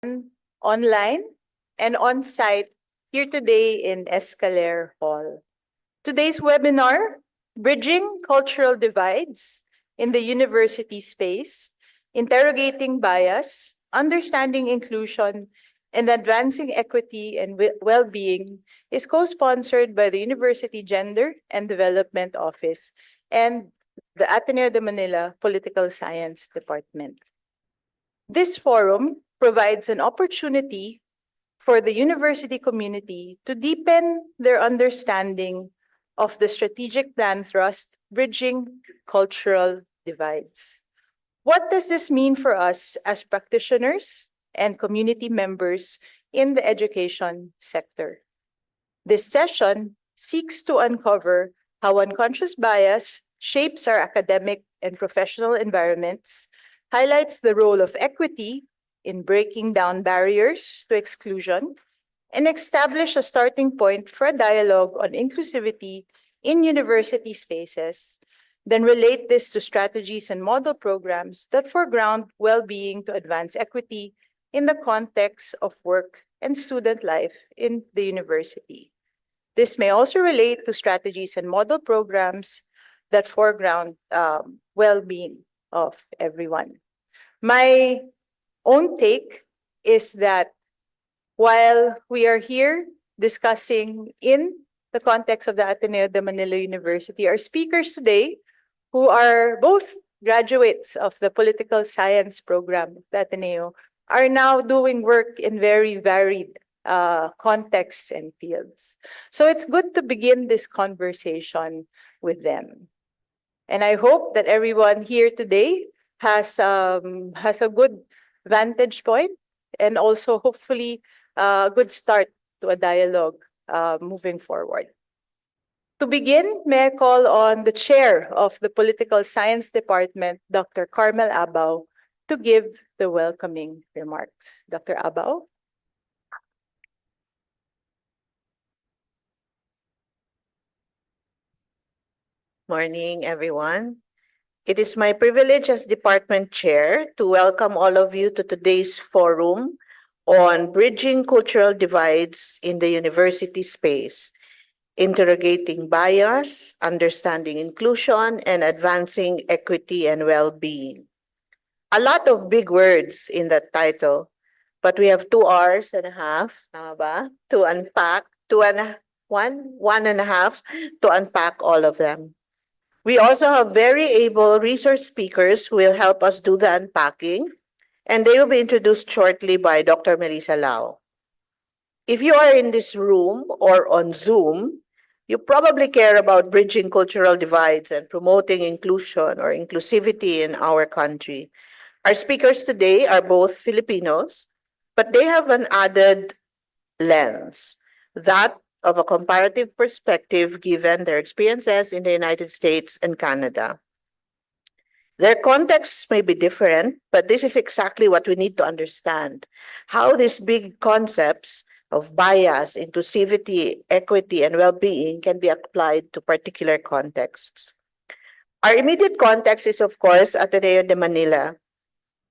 online and on-site here today in Escalier Hall. Today's webinar, Bridging Cultural Divides in the University Space, Interrogating Bias, Understanding Inclusion, and Advancing Equity and Well-Being, is co-sponsored by the University Gender and Development Office and the Ateneo de Manila Political Science Department. This forum provides an opportunity for the university community to deepen their understanding of the strategic plan thrust, Bridging Cultural Divides. What does this mean for us as practitioners and community members in the education sector? This session seeks to uncover how unconscious bias shapes our academic and professional environments, highlights the role of equity in breaking down barriers to exclusion, and establish a starting point for a dialogue on inclusivity in university spaces, then relate this to strategies and model programs that foreground well-being to advance equity in the context of work and student life in the university. This may also relate to strategies and model programs that foreground well-being of everyone. My own take is that while we are here discussing in the context of the Ateneo de Manila University, our speakers today, who are both graduates of the political science program at the Ateneo, are now doing work in very varied contexts and fields. So it's good to begin this conversation with them. And I hope that everyone here today has a good vantage point and also hopefully a good start to a dialogue moving forward. To begin, may I call on the chair of the Political Science Department, Dr. Carmel Abao, to give the welcoming remarks. Dr. Abao? Morning, everyone. It is my privilege as Department Chair to welcome all of you to today's forum on Bridging Cultural Divides in the University Space, Interrogating Bias, Understanding Inclusion, and Advancing Equity and Well-Being. A lot of big words in that title, but we have 2 hours and a half, to unpack, one and a half to unpack all of them. We also have very able resource speakers who will help us do the unpacking, and they will be introduced shortly by Dr. Melissa Lau. If you are in this room or on Zoom, you probably care about bridging cultural divides and promoting inclusion or inclusivity in our country. Our speakers today are both Filipinos, but they have an added lens, that of a comparative perspective given their experiences in the United States and Canada. Their contexts may be different, but this is exactly what we need to understand, how these big concepts of bias, inclusivity, equity, and well-being can be applied to particular contexts. Our immediate context is, of course, Ateneo de Manila.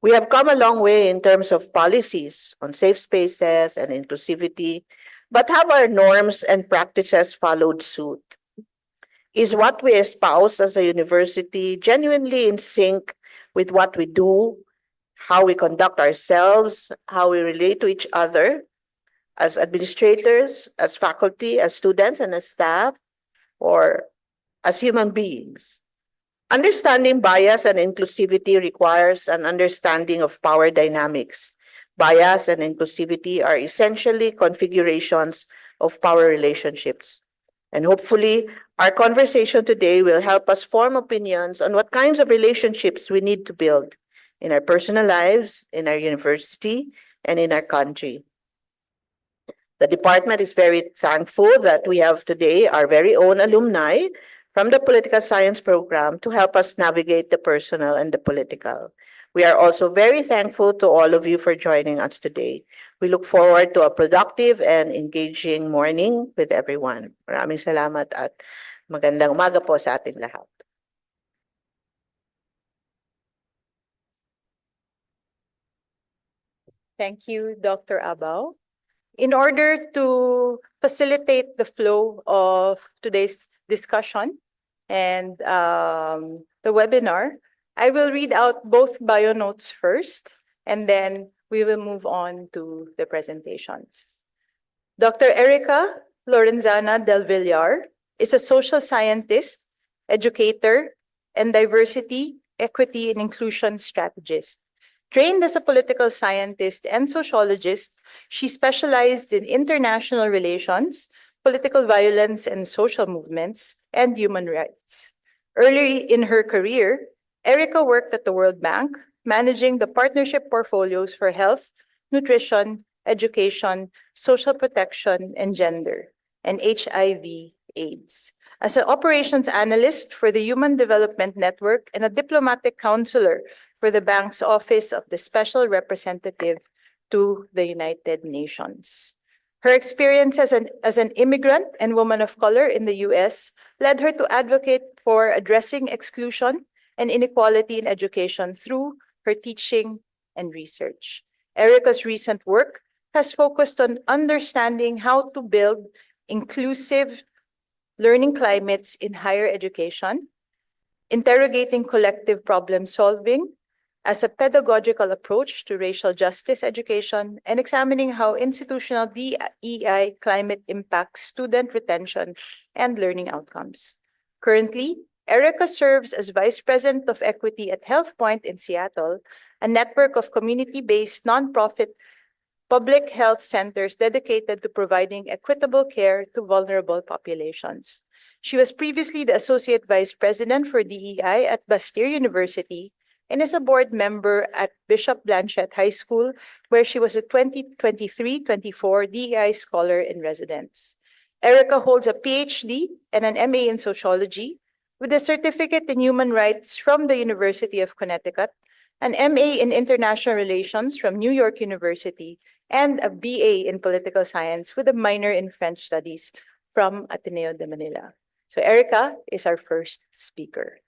We have come a long way in terms of policies on safe spaces and inclusivity, but have our norms and practices followed suit? Is what we espouse as a university genuinely in sync with what we do, how we conduct ourselves, how we relate to each other as administrators, as faculty, as students, and as staff, or as human beings? Understanding bias and inclusivity requires an understanding of power dynamics. Bias and inclusivity are essentially configurations of power relationships. And hopefully, our conversation today will help us form opinions on what kinds of relationships we need to build in our personal lives, in our university, and in our country. The department is very thankful that we have today our very own alumni from the political science program to help us navigate the personal and the political. We are also very thankful to all of you for joining us today. We look forward to a productive and engaging morning with everyone. Maraming salamat at magandang umaga po sa ating lahat. Thank you, Dr. Abao. In order to facilitate the flow of today's discussion and the webinar, I will read out both bio notes first, and then we will move on to the presentations. Dr. Erica Lorenzana Del Villar is a social scientist, educator, and diversity, equity, and inclusion strategist. Trained as a political scientist and sociologist, she specialized in international relations, political violence and social movements, and human rights. Early in her career, Erica worked at the World Bank, managing the partnership portfolios for health, nutrition, education, social protection, and gender, and HIV/AIDS. As an operations analyst for the Human Development Network and a diplomatic counselor for the bank's Office of the Special Representative to the United Nations. Her experience as an immigrant and woman of color in the US led her to advocate for addressing exclusion and inequality in education through her teaching and research. Erica's recent work has focused on understanding how to build inclusive learning climates in higher education, interrogating collective problem solving as a pedagogical approach to racial justice education, and examining how institutional DEI climate impacts student retention and learning outcomes. Currently, Erica serves as Vice President of Equity at HealthPoint in Seattle, a network of community-based nonprofit public health centers dedicated to providing equitable care to vulnerable populations. She was previously the Associate Vice President for DEI at Bastyr University and is a board member at Bishop Blanchet High School, where she was a 2023-24 DEI Scholar in Residence. Erica holds a PhD and an MA in Sociology with a certificate in Human Rights from the University of Connecticut, an MA in International Relations from New York University, and a BA in Political Science with a minor in French Studies from Ateneo de Manila. So Erica is our first speaker.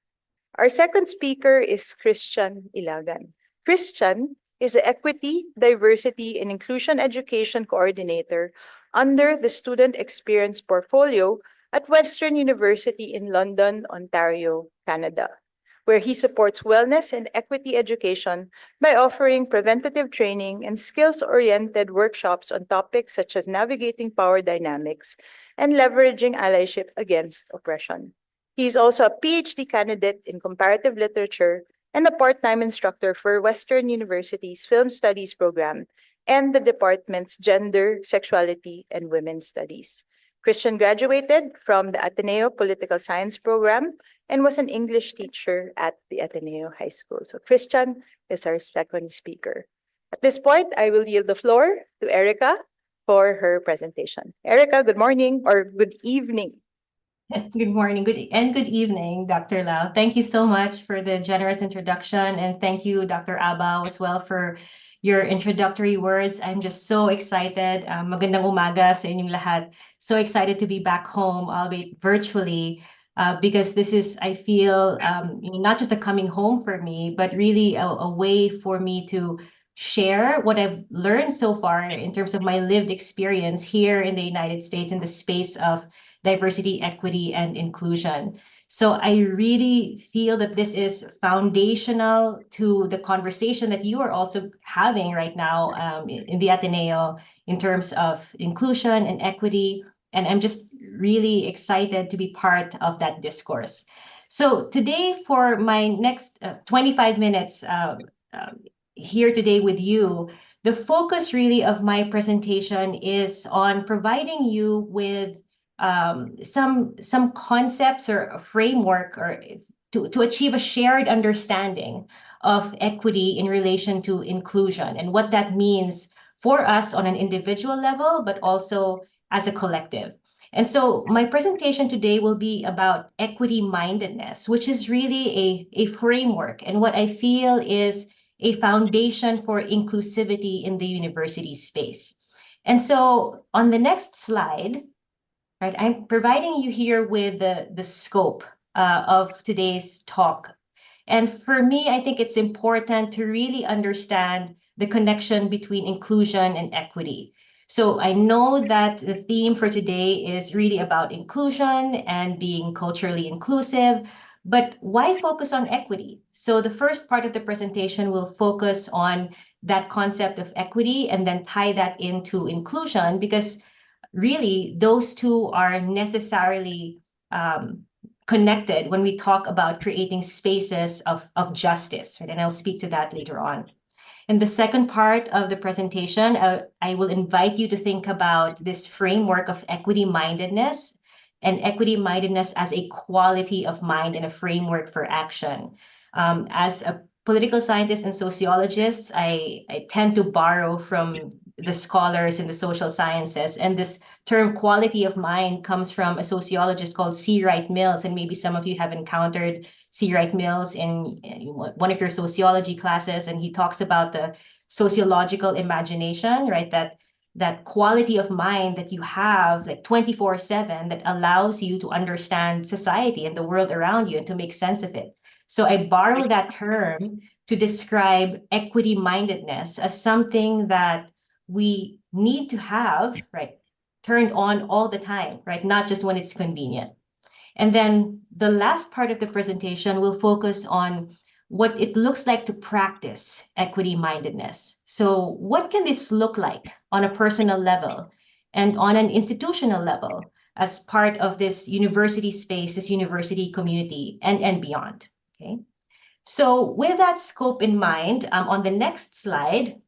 Our second speaker is Christian Ilagan. Christian is the Equity, Diversity, and Inclusion Education Coordinator under the Student Experience Portfolio at Western University in London, Ontario, Canada, where he supports wellness and equity education by offering preventative training and skills-oriented workshops on topics such as navigating power dynamics and leveraging allyship against oppression. He is also a PhD candidate in comparative literature and a part-time instructor for Western University's Film Studies program and the department's Gender, Sexuality, and Women's Studies. Christian graduated from the Ateneo Political Science program and was an English teacher at the Ateneo High School. So Christian is our second speaker. At this point, I will yield the floor to Erica for her presentation. Erica, good morning or good evening. Good morning, good evening, Dr. Lau. Thank you so much for the generous introduction, and thank you, Dr. Abao, as well for your introductory words. I'm just so excited. Magandang umaga sa inyong lahat. So excited to be back home, albeit virtually, because this is, I feel, not just a coming home for me, but really a way for me to share what I've learned so far in terms of my lived experience here in the United States in the space of diversity, equity, and inclusion. So I really feel that this is foundational to the conversation that you are also having right now in the Ateneo in terms of inclusion and equity. And I'm just really excited to be part of that discourse. So today, for my next 25 minutes here today with you, the focus really of my presentation is on providing you with some concepts or a framework or to achieve a shared understanding of equity in relation to inclusion and what that means for us on an individual level, but also as a collective. And so my presentation today will be about equity mindedness, which is really a framework and what I feel is a foundation for inclusivity in the university space. And so on the next slide, right, I'm providing you here with the scope of today's talk. And for me, I think it's important to really understand the connection between inclusion and equity. So I know that the theme for today is really about inclusion and being culturally inclusive, but why focus on equity? So the first part of the presentation will focus on that concept of equity and then tie that into inclusion, because really those two are necessarily connected when we talk about creating spaces of justice, right? And I'll speak to that later on. In the second part of the presentation, I will invite you to think about this framework of equity-mindedness and equity-mindedness as a quality of mind and a framework for action. As a political scientist and sociologist, I tend to borrow from the scholars in the social sciences. And this term quality of mind comes from a sociologist called C. Wright Mills. And maybe some of you have encountered C. Wright Mills in one of your sociology classes, and he talks about the sociological imagination, right? That quality of mind that you have like 24/7 that allows you to understand society and the world around you and to make sense of it. So I borrow that term to describe equity-mindedness as something that we need to have, right, turned on all the time, right? Not just when it's convenient. And then the last part of the presentation will focus on what it looks like to practice equity-mindedness. So what can this look like on a personal level and on an institutional level as part of this university space, this university community, and beyond, okay? So with that scope in mind, on the next slide,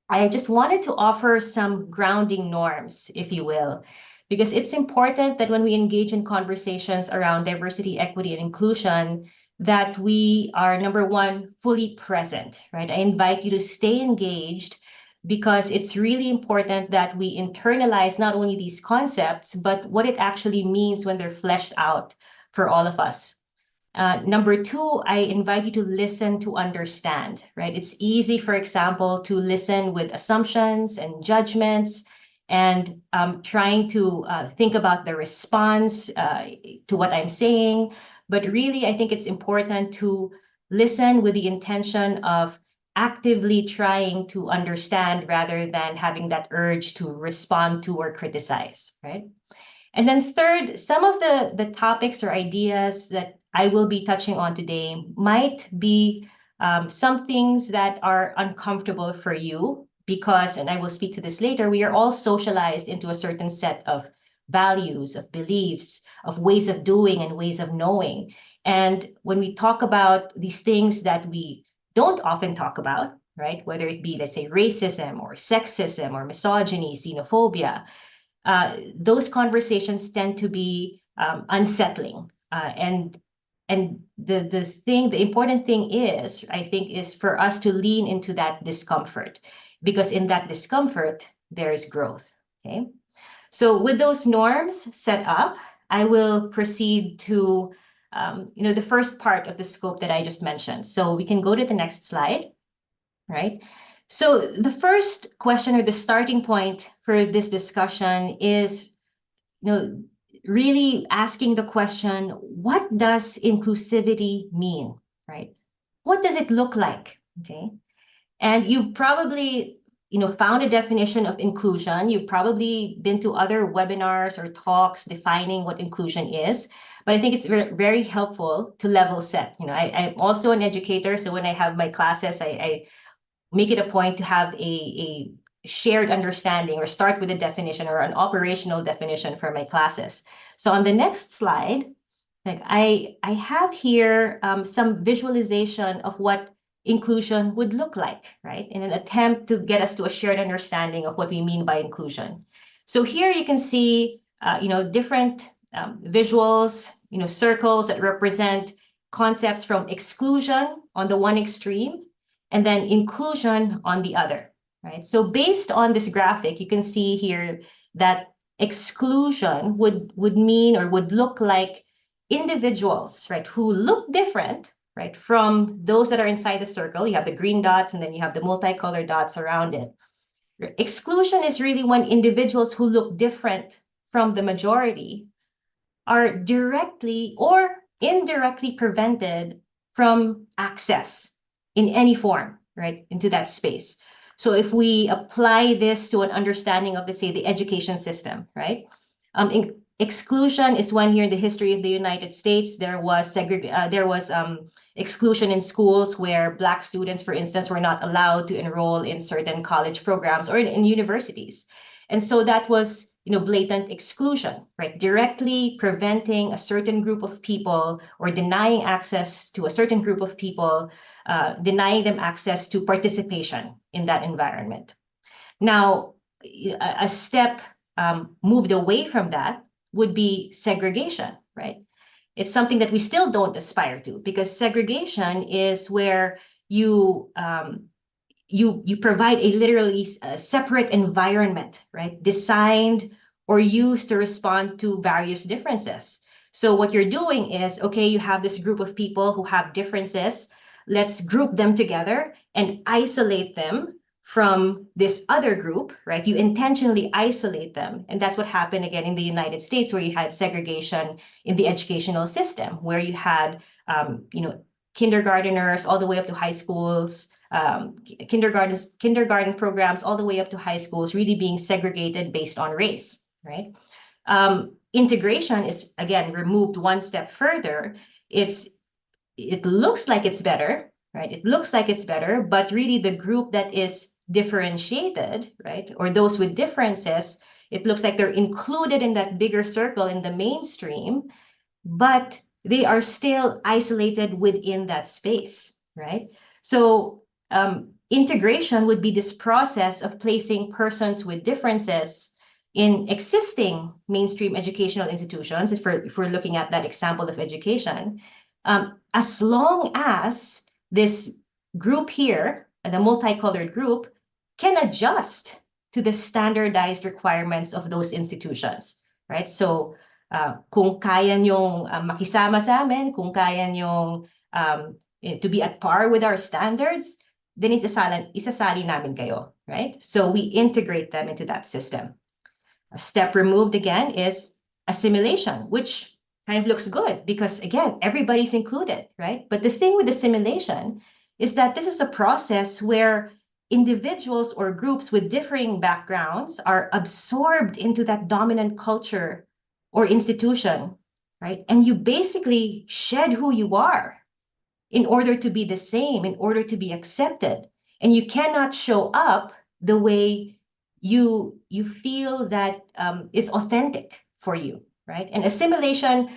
I just wanted to offer some grounding norms, if you will, because it's important that when we engage in conversations around diversity, equity, and inclusion, that we are, number one, fully present, right? I invite you to stay engaged because it's really important that we internalize not only these concepts, but what it actually means when they're fleshed out for all of us. Number two, I invite you to listen to understand, right? It's easy, for example, to listen with assumptions and judgments and trying to think about the response to what I'm saying. But really, I think it's important to listen with the intention of actively trying to understand rather than having that urge to respond to or criticize, right? And then third, some of the topics or ideas that I will be touching on today might be some things that are uncomfortable for you because, and I will speak to this later, we are all socialized into a certain set of values, of beliefs, of ways of doing and ways of knowing. And when we talk about these things that we don't often talk about, right, whether it be, let's say, racism or sexism or misogyny, xenophobia, those conversations tend to be unsettling. And the important thing is, I think, is for us to lean into that discomfort, because in that discomfort, there is growth, okay? So with those norms set up, I will proceed to, the first part of the scope that I just mentioned. So we can go to the next slide, right? So the first question or the starting point for this discussion is, really asking the question, what does inclusivity mean, right? What does it look like, okay? And you've probably, found a definition of inclusion. You've probably been to other webinars or talks defining what inclusion is, but I think it's very, very helpful to level set. I'm also an educator, so when I have my classes, I make it a point to have a shared understanding or start with a definition or an operational definition for my classes. So on the next slide, like I have here some visualization of what inclusion would look like, right? In an attempt to get us to a shared understanding of what we mean by inclusion. So here you can see, different visuals, circles that represent concepts from exclusion on the one extreme and then inclusion on the other, right? So based on this graphic, you can see here that exclusion would mean or would look like individuals, right, who look different, right, from those that are inside the circle. You have the green dots and then you have the multicolored dots around it. Exclusion is really when individuals who look different from the majority are directly or indirectly prevented from access in any form, right, into that space. So if we apply this to an understanding of, let's say, the education system, right? Exclusion is when here in the history of the United States, there was exclusion in schools where Black students, for instance, were not allowed to enroll in certain college programs or in universities. And so that was, blatant exclusion, right? Directly preventing a certain group of people or denying access to a certain group of people, denying them access to participation in that environment. Now, a step moved away from that would be segregation, right? It's something that we still don't aspire to, because segregation is where you you provide a literally separate environment, right? Designed or used to respond to various differences. So what you're doing is, okay, you have this group of people who have differences. Let's group them together and isolate them from this other group, right? You intentionally isolate them. And that's what happened again in the United States, where you had segregation in the educational system, where you had, kindergarteners all the way up to high schools, kindergarten programs all the way up to high schools really being segregated based on race, right? Integration is, again, removed one step further. It looks like it's better, right? It looks like it's better, but really the group that is differentiated, right, or those with differences, it looks like they're included in that bigger circle in the mainstream, but they are still isolated within that space, right? So integration would be this process of placing persons with differences in existing mainstream educational institutions, if we're looking at that example of education, as long as this group here, the multicolored group, can adjust to the standardized requirements of those institutions, right? So kung kaya nyong makisama sa amin, kung kaya nyong to be at par with our standards, then isasali namin kayo, right? So we integrate them into that system. A step removed again is assimilation, which kind of looks good because, again, everybody's included, right? But the thing with assimilation is that this is a process where individuals or groups with differing backgrounds are absorbed into that dominant culture or institution, right? And you basically shed who you are in order to be the same, in order to be accepted. And you cannot show up the way you feel that is authentic for you, right? And assimilation,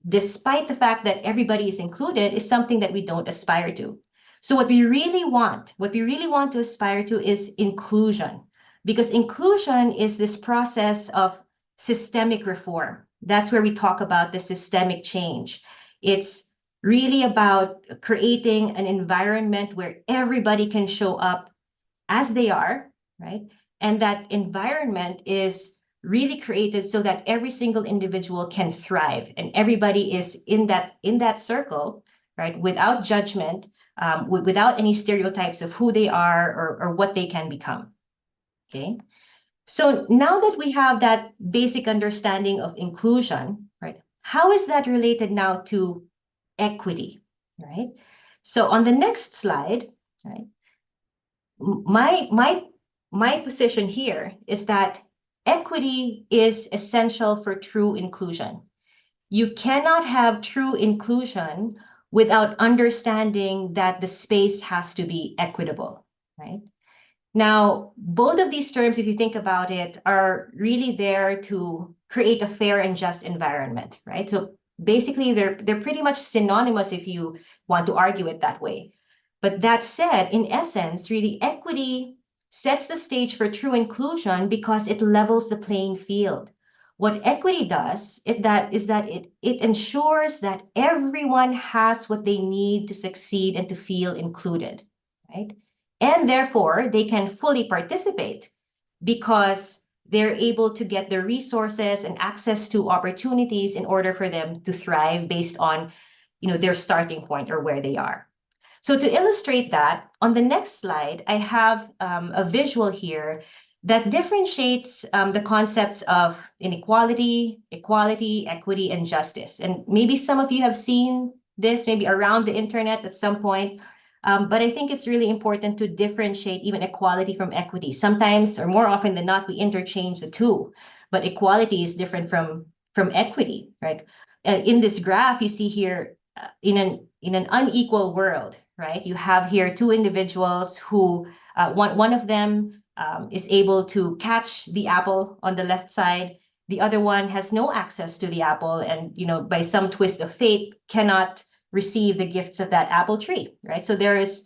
despite the fact that everybody is included, is something that we don't aspire to. So what we really want to aspire to is inclusion, because inclusion is this process of systemic reform. That's where we talk about the systemic change. It's really about creating an environment where everybody can show up as they are, right? And that environment is really created so that every single individual can thrive and everybody is in that circle, right? Without judgment, without any stereotypes of who they are or what they can become, okay? So now that we have that basic understanding of inclusion, right? How is that related now to equity, right? So on the next slide, right? My position here is that equity is essential for true inclusion. You cannot have true inclusion without understanding that the space has to be equitable, right? Now, both of these terms, if you think about it, are really there to create a fair and just environment, right? So basically, they're pretty much synonymous if you want to argue it that way. But that said, in essence, really, equity sets the stage for true inclusion because it levels the playing field. What equity does is that it ensures that everyone has what they need to succeed and to feel included, right? And therefore, they can fully participate because they're able to get the resources and access to opportunities in order for them to thrive based on, their starting point or where they are. So to illustrate that, on the next slide, I have a visual here that differentiates the concepts of inequality, equality, equity, and justice. And maybe some of you have seen this maybe around the internet at some point. But I think it's really important to differentiate even equality from equity. Sometimes, or more often than not, we interchange the two, but equality is different from equity, right? In this graph, you see here, in an unequal world, right? You have here two individuals who one of them is able to catch the apple on the left side. The other one has no access to the apple, and by some twist of fate cannot receive the gifts of that apple tree, right? So there is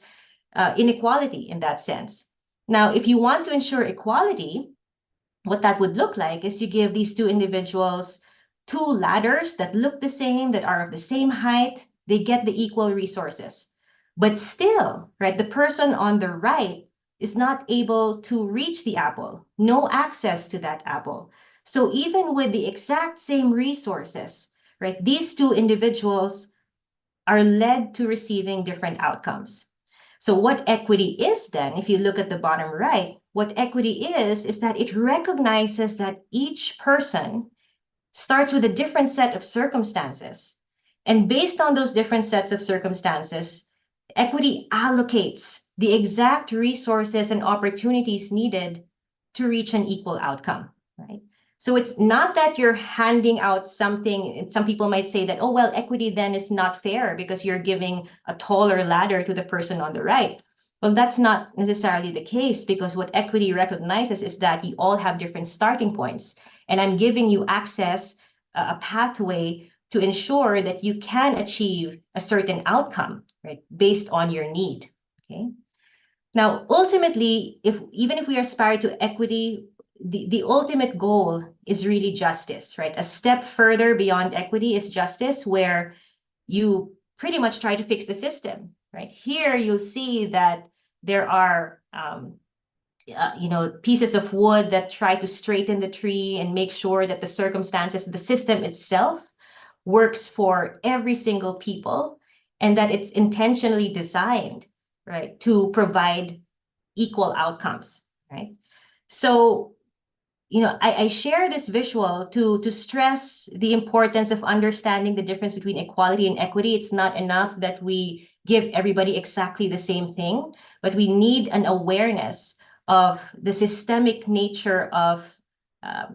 inequality in that sense. Now, if you want to ensure equality, what that would look like is you give these two individuals two ladders that look the same, that are of the same height, they get the equal resources. But still, right, the person on the right is not able to reach the apple, no access to that apple. So even with the exact same resources, right, these two individuals are led to receiving different outcomes. So what equity is then, if you look at the bottom right, what equity is that it recognizes that each person starts with a different set of circumstances. And based on those different sets of circumstances, equity allocates the exact resources and opportunities needed to reach an equal outcome, right? So it's not that you're handing out something, and some people might say that, oh, well, equity then is not fair because you're giving a taller ladder to the person on the right. Well, that's not necessarily the case, because what equity recognizes is that you all have different starting points. And I'm giving you access, a pathway to ensure that you can achieve a certain outcome, right, based on your need, okay? Now, ultimately, even if we aspire to equity, the ultimate goal is really justice, right? A step further beyond equity is justice, where you pretty much try to fix the system, right? Here, you'll see that there are pieces of wood that try to straighten the tree and make sure that the circumstances, the system itself works for every single people, and that it's intentionally designed, right, to provide equal outcomes, right? So, I share this visual to stress the importance of understanding the difference between equality and equity. It's not enough that we give everybody exactly the same thing, but we need an awareness of the systemic nature of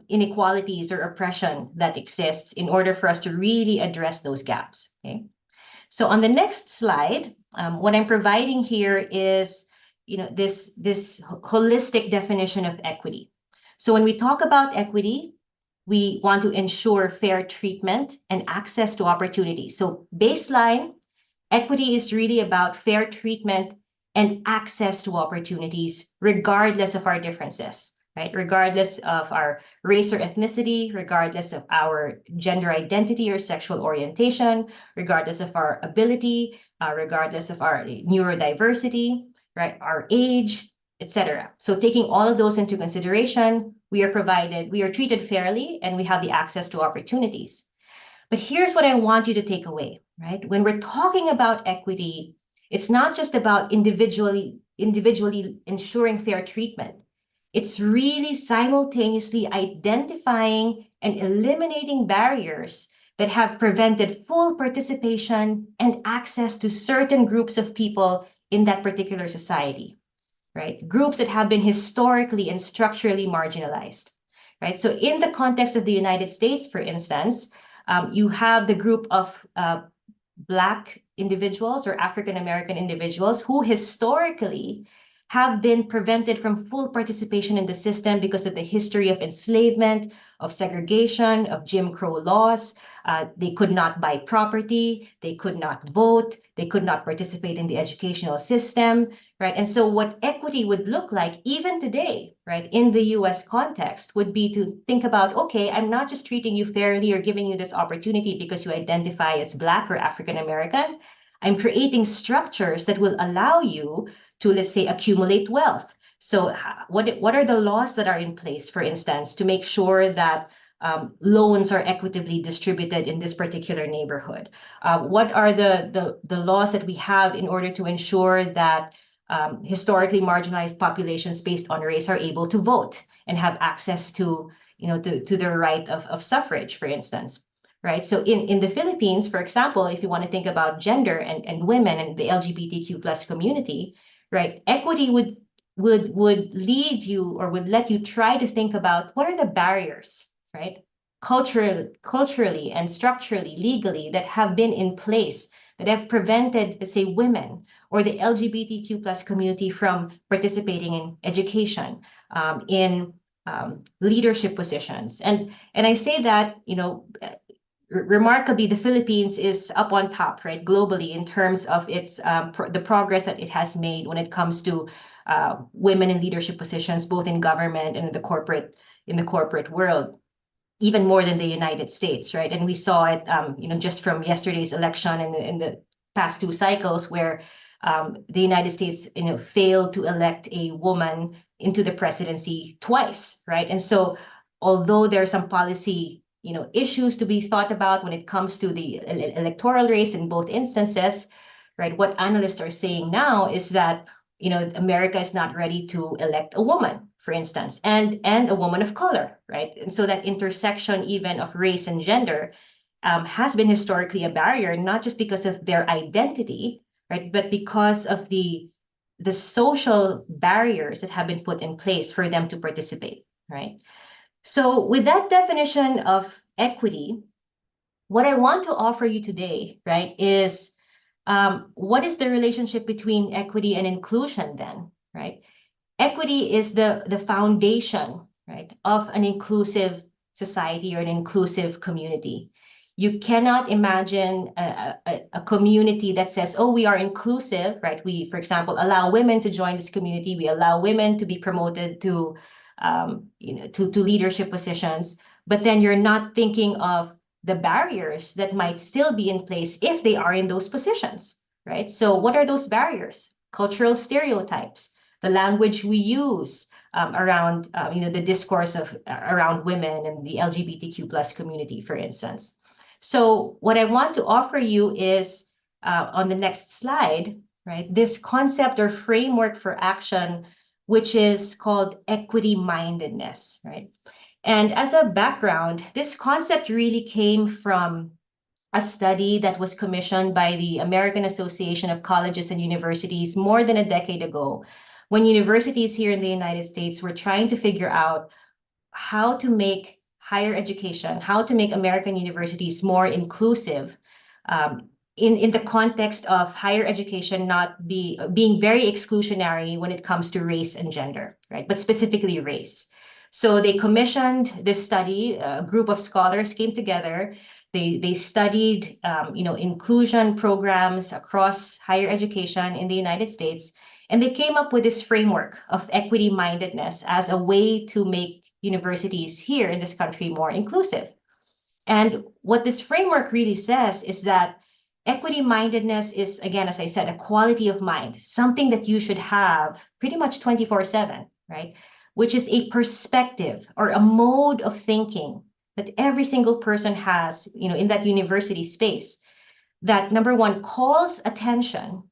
inequalities or oppression that exists in order for us to really address those gaps, okay? So on the next slide, what I'm providing here is, this holistic definition of equity. So when we talk about equity, we want to ensure fair treatment and access to opportunity. So baseline, equity is really about fair treatment and access to opportunities, regardless of our differences, right? Regardless of our race or ethnicity, regardless of our gender identity or sexual orientation, regardless of our ability, regardless of our neurodiversity, right? Our age, etc. So taking all of those into consideration, we are treated fairly, and we have the access to opportunities. But here's what I want you to take away, right? When we're talking about equity, it's not just about individually ensuring fair treatment. It's really simultaneously identifying and eliminating barriers that have prevented full participation and access to certain groups of people in that particular society, right? Groups that have been historically and structurally marginalized, right? So in the context of the United States, for instance, you have the group of Black individuals or African American individuals who historically have been prevented from full participation in the system because of the history of enslavement, of segregation, of Jim Crow laws. They could not buy property, they could not vote, they could not participate in the educational system, right? And so what equity would look like even today, right, in the US context would be to think about, okay, I'm not just treating you fairly or giving you this opportunity because you identify as Black or African American. I'm creating structures that will allow you to, let's say, accumulate wealth. So what are the laws that are in place, for instance, to make sure that loans are equitably distributed in this particular neighborhood? What are the laws that we have in order to ensure that historically marginalized populations based on race are able to vote and have access to, to their right of suffrage, for instance? right? So in the Philippines, for example, if you want to think about gender and women and the LGBTQ plus community, right? Equity would lead you or would let you try to think about what are the barriers, right? Culturally and structurally, legally, that have been in place that have prevented, say, women or the LGBTQ plus community from participating in education, in leadership positions. And I say that, remarkably, the Philippines is up on top, right, globally in terms of its the progress that it has made when it comes to women in leadership positions, both in government and in the corporate world, even more than the United States, right? And we saw it, just from yesterday's election and in the past two cycles, where the United States, failed to elect a woman into the presidency twice, right? And so, although there are some policy, issues to be thought about when it comes to the electoral race in both instances, right? What analysts are saying now is that, America is not ready to elect a woman, for instance, and a woman of color, right? And so that intersection even of race and gender has been historically a barrier, not just because of their identity, right, but because of the social barriers that have been put in place for them to participate, right? So with that definition of equity, what I want to offer you today, right, is what is the relationship between equity and inclusion then, right? Equity is the foundation, right, of an inclusive society or an inclusive community. You cannot imagine a community that says, oh, we are inclusive, right? We, for example, allow women to join this community. We allow women to be promoted to, to leadership positions. But then you're not thinking of the barriers that might still be in place if they are in those positions, right? So what are those barriers? Cultural stereotypes, the language we use around, the discourse of around women and the LGBTQ plus community, for instance. So what I want to offer you is on the next slide, right? This concept or framework for action, which is called equity mindedness, right? And as a background, this concept really came from a study that was commissioned by the American Association of Colleges and Universities more than a decade ago, when universities here in the United States were trying to figure out how to make higher education, how to make American universities more inclusive, in the context of higher education not being very exclusionary when it comes to race and gender, right? But specifically race. So they commissioned this study. A group of scholars came together. They studied, inclusion programs across higher education in the United States, and they came up with this framework of equity mindedness as a way to make universities here in this country more inclusive. And what this framework really says is that equity mindedness is, again, as I said, a quality of mind, something that you should have pretty much 24/7, right? Which is a perspective or a mode of thinking that every single person has, in that university space, that number one, calls attention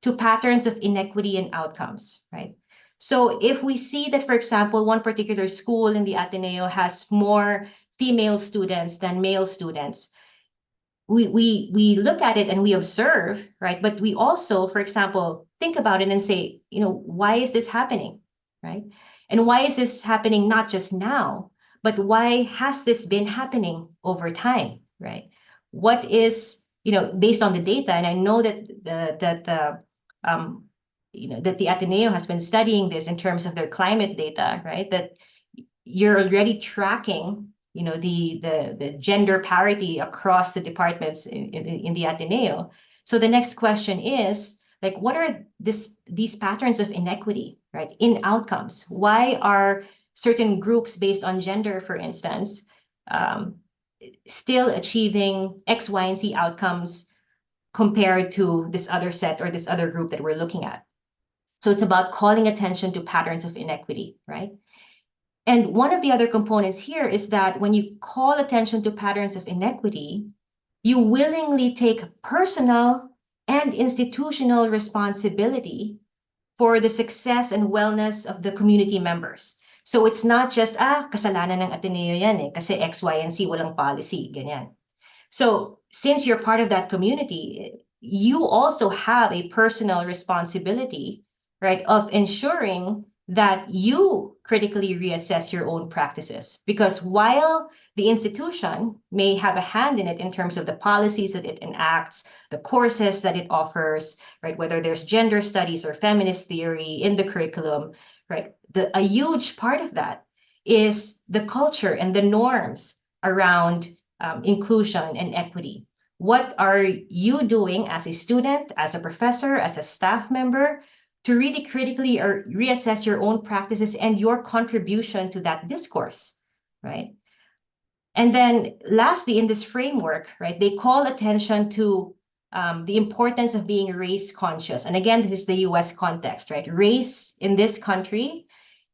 to patterns of inequity and outcomes, right? So if we see that, for example, one particular school in the Ateneo has more female students than male students, we look at it and we observe, right? But we also, for example, think about it and say, why is this happening, right? And why is this happening not just now, but why has this been happening over time, right? What is, based on the data, and I know that that the Ateneo has been studying this in terms of their climate data, right? That you're already tracking, the gender parity across the departments in the Ateneo. So the next question is, like, what are these patterns of inequity, right, in outcomes? Why are certain groups based on gender, for instance, still achieving X, Y, and Z outcomes compared to this other set or this other group that we're looking at? So it's about calling attention to patterns of inequity, right? And one of the other components here is that when you call attention to patterns of inequity, you willingly take personal and institutional responsibility for the success and wellness of the community members. So it's not just, kasalanan ng Ateneo yan kasi X, Y, and Z, walang policy, ganyan. So since you're part of that community, you also have a personal responsibility, right, of ensuring that you critically reassess your own practices. Because while the institution may have a hand in it in terms of the policies that it enacts, the courses that it offers, right, whether there's gender studies or feminist theory in the curriculum, right, a huge part of that is the culture and the norms around inclusion and equity. What are you doing as a student, as a professor, as a staff member to really critically or reassess your own practices and your contribution to that discourse, right? And then lastly, in this framework, right, they call attention to the importance of being race conscious. And again, this is the US context, right? Race in this country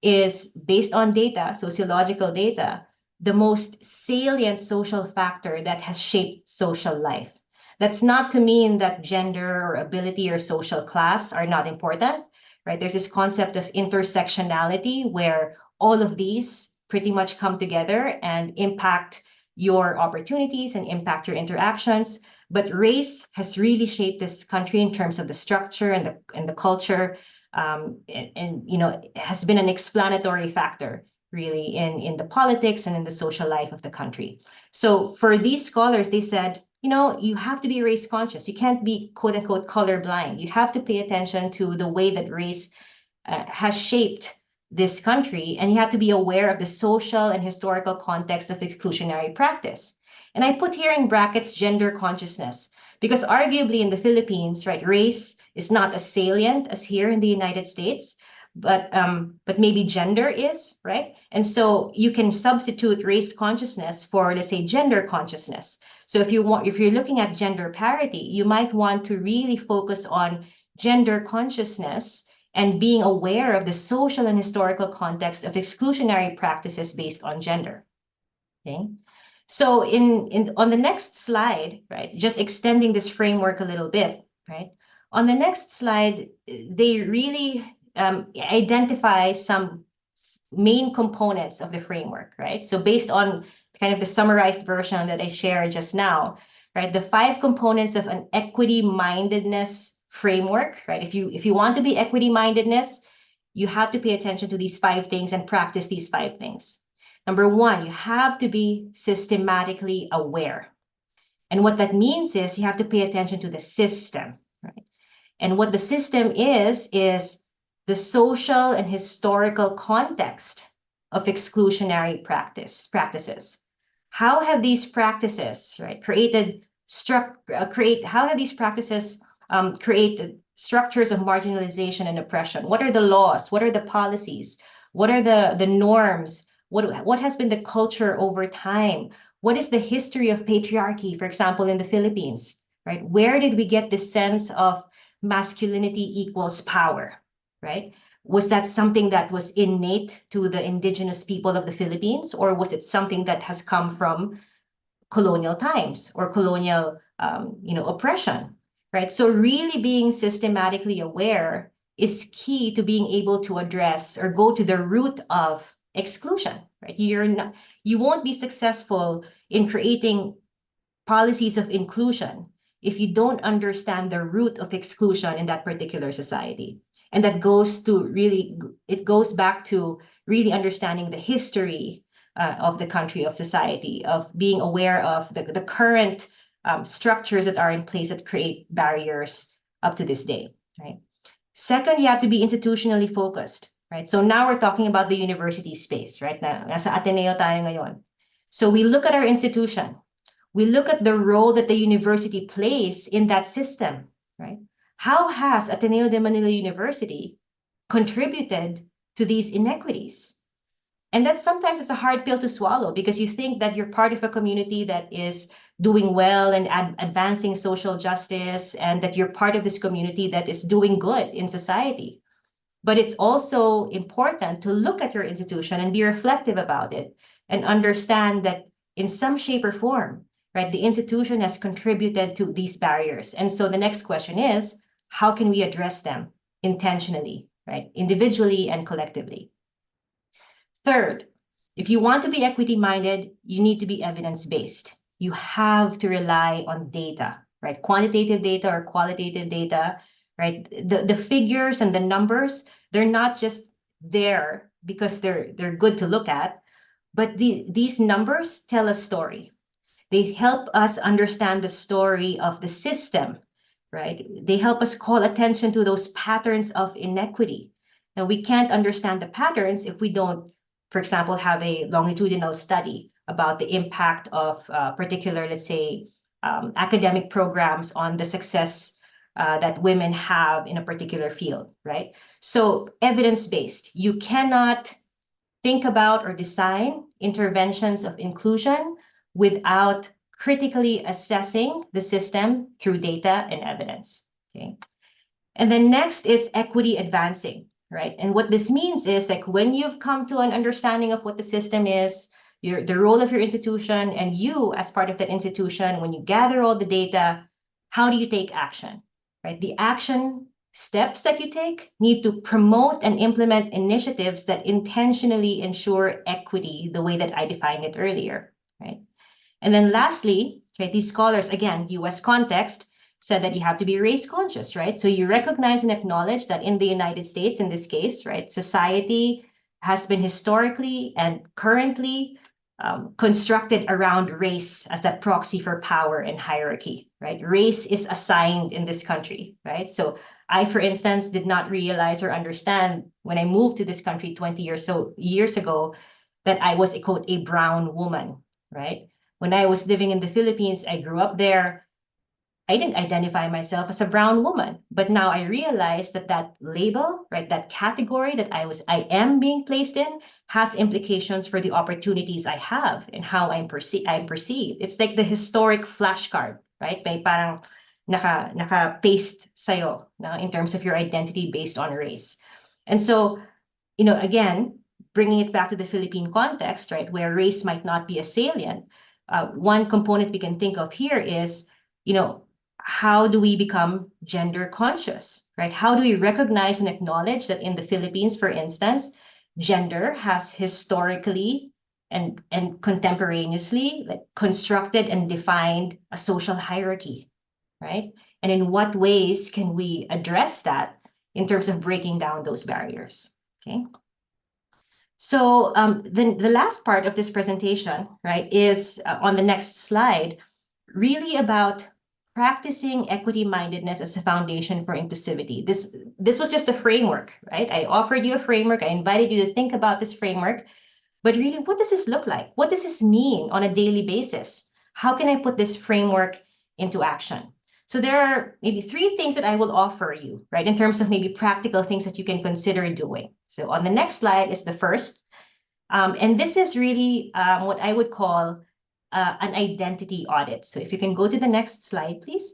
is based on data, sociological data, the most salient social factor that has shaped social life. That's not to mean that gender or ability or social class are not important, right? There's this concept of intersectionality where all of these pretty much come together and impact your opportunities and impact your interactions. But race has really shaped this country in terms of the structure and the culture, and you know, it has been an explanatory factor really in the politics and in the social life of the country. So for these scholars, they said, you know, you have to be race conscious. You can't be quote unquote colorblind. You have to pay attention to the way that race has shaped this country, and you have to be aware of the social and historical context of exclusionary practice. And I put here in brackets gender consciousness, because arguably in the Philippines, right, race is not as salient as here in the United States, but maybe gender is, right? And so you can substitute race consciousness for, let's say, gender consciousness. So if you're looking at gender parity, you might want to really focus on gender consciousness and being aware of the social and historical context of exclusionary practices based on gender. Okay. So on the next slide, right, just extending this framework a little bit, right? On the next slide, they really identify some main components of the framework, right? So based on kind of the summarized version that I shared just now, right? The 5 components of an equity mindedness framework, right? If you want to be equity mindedness, you have to pay attention to these 5 things and practice these 5 things. Number 1, you have to be systematically aware. And what that means is you have to pay attention to the system, right? And what the system is the social and historical context of exclusionary practices. How have these practices, right, how have these practices created structures of marginalization and oppression? What are the laws? What are the policies? What are the norms? What has been the culture over time? What is the history of patriarchy, for example, in the Philippines, right? Where did we get this sense of masculinity equals power, right? Was that something that was innate to the indigenous people of the Philippines, or was it something that has come from colonial times or colonial, oppression, right? So really being systematically aware is key to being able to address or go to the root of exclusion, right? You won't be successful in creating policies of inclusion if you don't understand the root of exclusion in that particular society. And that it goes back to really understanding the history of the country, of society, of being aware of the current structures that are in place that create barriers up to this day, right? Second, you have to be institutionally focused, right? So now we're talking about the university space, right? Nasa Ateneo tayo ngayon. So we look at our institution, we look at the role that the university plays in that system, right? How has Ateneo de Manila University contributed to these inequities? And that sometimes it's a hard pill to swallow because you think that you're part of a community that is doing well and advancing social justice, and that you're part of this community that is doing good in society. But it's also important to look at your institution and be reflective about it and understand that in some shape or form, right, the institution has contributed to these barriers. And so the next question is, how can we address them intentionally, right, individually and collectively? Third, if you want to be equity minded, you need to be evidence based. you have to rely on data, right? Quantitative data or qualitative data, right? The figures and the numbers, they're not just there because they're good to look at, but these numbers tell a story. They help us understand the story of the system, right? They help us call attention to those patterns of inequity. Now, we can't understand the patterns if we don't, for example, have a longitudinal study about the impact of particular, let's say, academic programs on the success that women have in a particular field, right? So evidence-based, you cannot think about or design interventions of inclusion without critically assessing the system through data and evidence. Okay. And then next is equity advancing, right? And what this means is like when you've come to an understanding of what the system is, the role of your institution, and you as part of that institution, when you gather all the data, how do you take action, right? The action steps that you take need to promote and implement initiatives that intentionally ensure equity the way that I defined it earlier, right? And then lastly, right, these scholars, again, US context, said that you have to be race conscious, right? So you recognize and acknowledge that in the United States, in this case, right, society has been historically and currently constructed around race as that proxy for power and hierarchy, right? Race is assigned in this country, right? So I, for instance, did not realize or understand when I moved to this country 20 years ago that I was a quote, a brown woman, right? When I was living in the Philippines, I grew up there. I didn't identify myself as a brown woman, but now I realize that that label, right, that category that I am being placed in has implications for the opportunities I have and how I'm perceived. It's like the historic flashcard, right? May parang naka-paste sa'yo, no, in terms of your identity based on race. And so, again, bringing it back to the Philippine context, right, where race might not be a salient, one component we can think of here is, how do we become gender conscious, right? How do we recognize and acknowledge that in the Philippines, for instance, gender has historically and contemporaneously like constructed and defined a social hierarchy, right? And in what ways can we address that in terms of breaking down those barriers, okay? So then the last part of this presentation, right, is on the next slide, really about practicing equity-mindedness as a foundation for inclusivity. This was just a framework, right? I offered you a framework. I invited you to think about this framework. But really, what does this look like? What does this mean on a daily basis? How can I put this framework into action? So there are maybe 3 things that I will offer you, right, in terms of maybe practical things that you can consider doing. So on the next slide is the first. And this is really what I would call an identity audit. So if you can go to the next slide, please.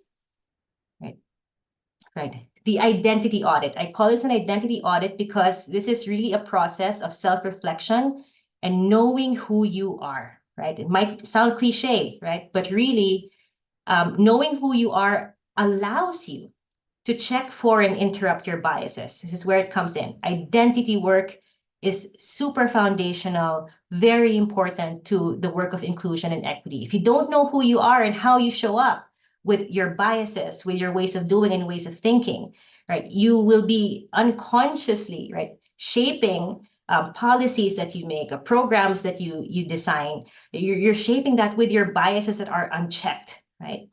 Right. The identity audit. I call this an identity audit because this is really a process of self-reflection and knowing who you are, right? It might sound cliche, right? But really, knowing who you are allows you to check for and interrupt your biases. This is where it comes in. Identity work is super foundational, very important to the work of inclusion and equity. If you don't know who you are and how you show up with your biases, with your ways of doing and ways of thinking, right, you will be unconsciously, right, shaping policies that you make, programs that you design. You're shaping that with your biases that are unchecked, right?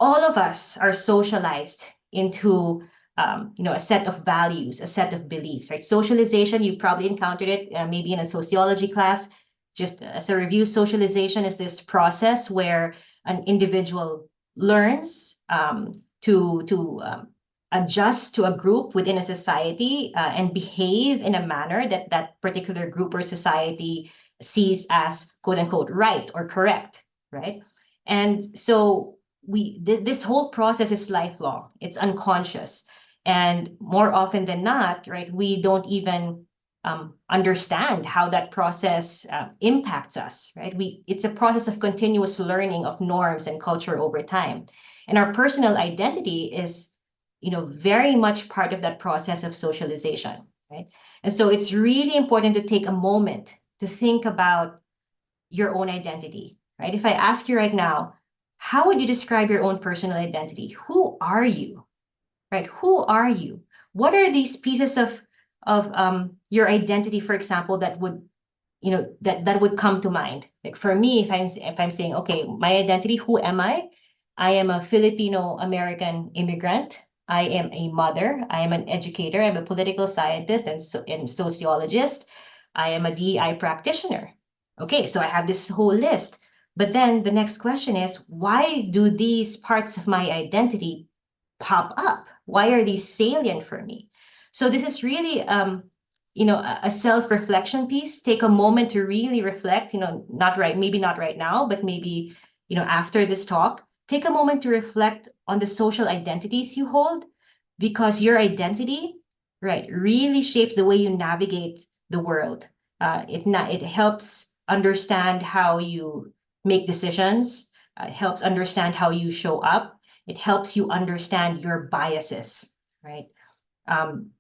All of us are socialized into a set of values, a set of beliefs, right? Socialization, you probably encountered it maybe in a sociology class. Just as a review, socialization is this process where an individual learns to adjust to a group within a society and behave in a manner that that particular group or society sees as quote unquote right or correct, right? And so this whole process is lifelong. It's unconscious. And more often than not, right, we don't even understand how that process impacts us, right? It's a process of continuous learning of norms and culture over time. And our personal identity is, very much part of that process of socialization, right? And so it's really important to take a moment to think about your own identity, right? If I ask you right now, how would you describe your own personal identity? Who are you, right? Who are you? What are these pieces of your identity, for example, that would that would come to mind? Like for me, if I'm saying, okay, my identity, who am I? I am a Filipino American immigrant. I am a mother. I am an educator. I'm a political scientist and sociologist. I am a DEI practitioner. Okay, so I have this whole list. But then the next question is, why do these parts of my identity pop up? Why are these salient for me? So this is really a self-reflection piece. Take a moment to really reflect, maybe not right now, but maybe, after this talk, take a moment to reflect on the social identities you hold, because your identity, right, really shapes the way you navigate the world. It helps understand how you make decisions. It helps understand how you show up. It helps you understand your biases, right? Um,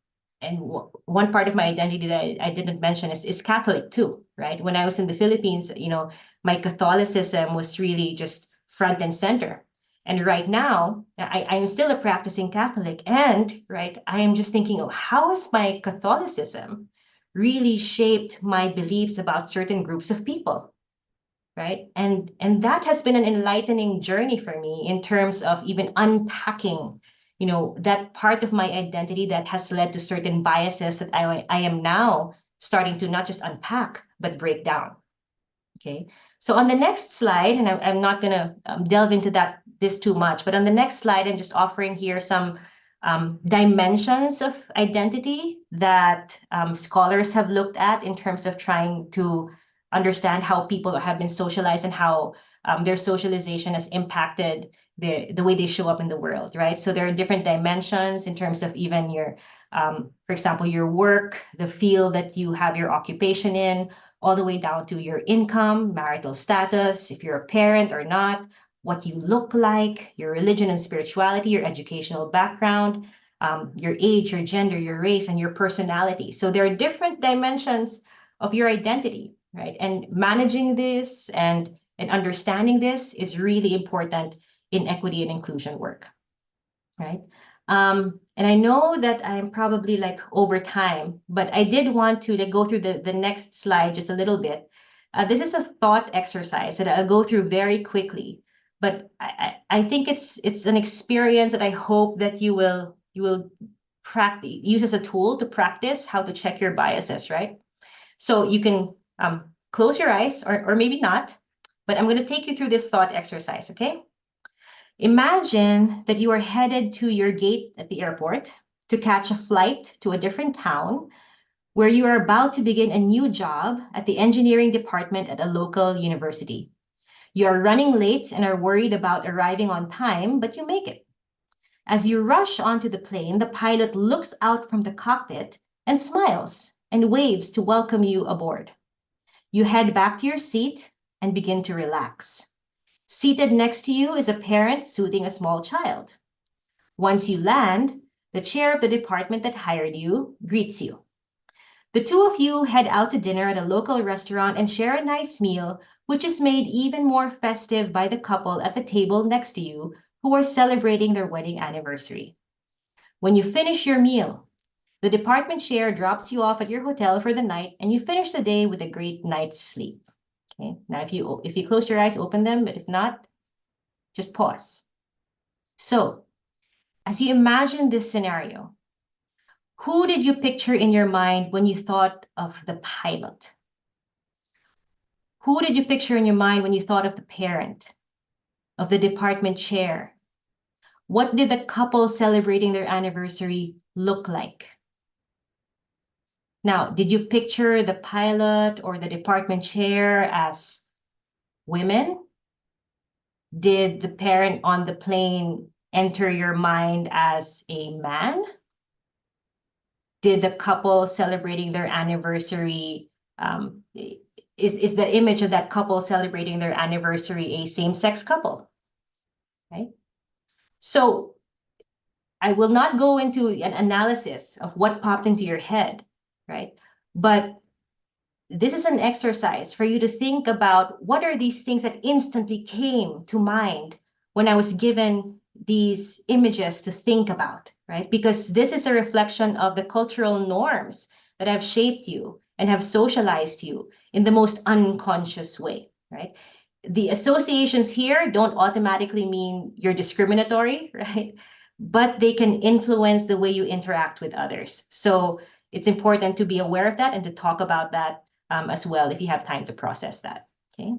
and one part of my identity that I didn't mention is Catholic too, right? When I was in the Philippines, my Catholicism was really just front and center. And right now, I'm still a practicing Catholic, and right, I am just thinking, oh, how has my Catholicism really shaped my beliefs about certain groups of people, right? And that has been an enlightening journey for me in terms of even unpacking, that part of my identity that has led to certain biases that I am now starting to not just unpack, but break down. Okay, so on the next slide, and I'm not going to delve into this too much, but on the next slide, I'm just offering here some dimensions of identity that scholars have looked at in terms of trying to understand how people have been socialized and how their socialization has impacted the way they show up in the world, right? So there are different dimensions in terms of even your, for example, your work, the field that you have your occupation in, all the way down to your income, marital status, if you're a parent or not, what you look like, your religion and spirituality, your educational background, your age, your gender, your race, and your personality. So there are different dimensions of your identity, right? And managing this and understanding this is really important in equity and inclusion work, right? And I know that I'm probably like over time, but I did want to go through the next slide just a little bit. This is a thought exercise that I'll go through very quickly, but I think it's an experience that I hope that you will practice, use as a tool to practice how to check your biases, right? So you can close your eyes or maybe not, but I'm going to take you through this thought exercise, okay? Imagine that you are headed to your gate at the airport to catch a flight to a different town where you are about to begin a new job at the engineering department at a local university. You are running late and are worried about arriving on time, but you make it. As you rush onto the plane, the pilot looks out from the cockpit and smiles and waves to welcome you aboard. You head back to your seat and begin to relax. Seated next to you is a parent soothing a small child. Once you land, the chair of the department that hired you greets you. The two of you head out to dinner at a local restaurant and share a nice meal, which is made even more festive by the couple at the table next to you who are celebrating their wedding anniversary. When you finish your meal, the department chair drops you off at your hotel for the night and you finish the day with a great night's sleep. Okay. Now, if you close your eyes, open them, but if not, just pause. So, as you imagine this scenario, who did you picture in your mind when you thought of the pilot? Who did you picture in your mind when you thought of the parent, of the department chair? What did the couple celebrating their anniversary look like? Now, did you picture the pilot or the department chair as women? Did the parent on the plane enter your mind as a man? Did the couple celebrating their anniversary, is the image of that couple celebrating their anniversary a same-sex couple, right? So I will not go into an analysis of what popped into your head, right? But this is an exercise for you to think about what are these things that instantly came to mind when I was given these images to think about, right? Because this is a reflection of the cultural norms that have shaped you and have socialized you in the most unconscious way, right? The associations here don't automatically mean you're discriminatory, right? But they can influence the way you interact with others. So it's important to be aware of that and to talk about that as well if you have time to process that. Okay.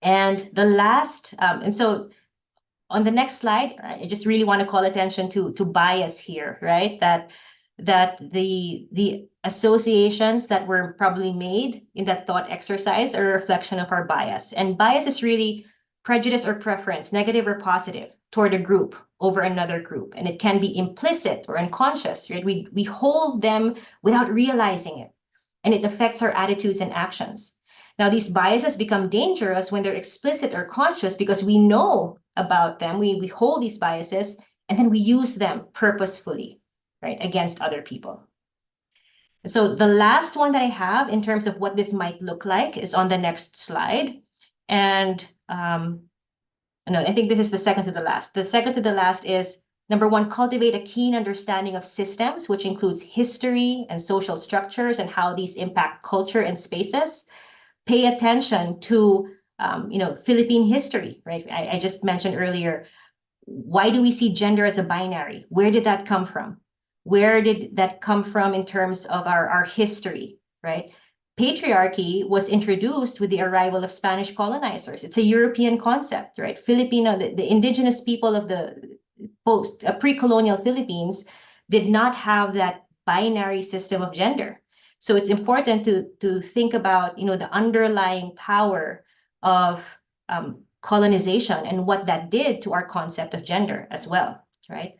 And the last, and so on the next slide, I just really want to call attention to bias here, right? That the associations that were probably made in that thought exercise are a reflection of our bias. And bias is really prejudice or preference, negative or positive, toward a group over another group. And it can be implicit or unconscious, right? We hold them without realizing it, and it affects our attitudes and actions. Now, these biases become dangerous when they're explicit or conscious because we know about them. We hold these biases and then we use them purposefully, right, against other people. So the last one that I have in terms of what this might look like is on the next slide. And no, I think this is the second to the last. The second to the last is number one, cultivate a keen understanding of systems, which includes history and social structures and how these impact culture and spaces. Pay attention to Philippine history, right? I just mentioned earlier, why do we see gender as a binary? Where did that come from? Where did that come from in terms of our history, right? Patriarchy was introduced with the arrival of Spanish colonizers. It's a European concept, right? Filipino, the indigenous people of the pre-colonial Philippines did not have that binary system of gender. So it's important to think about, the underlying power of colonization and what that did to our concept of gender as well, right?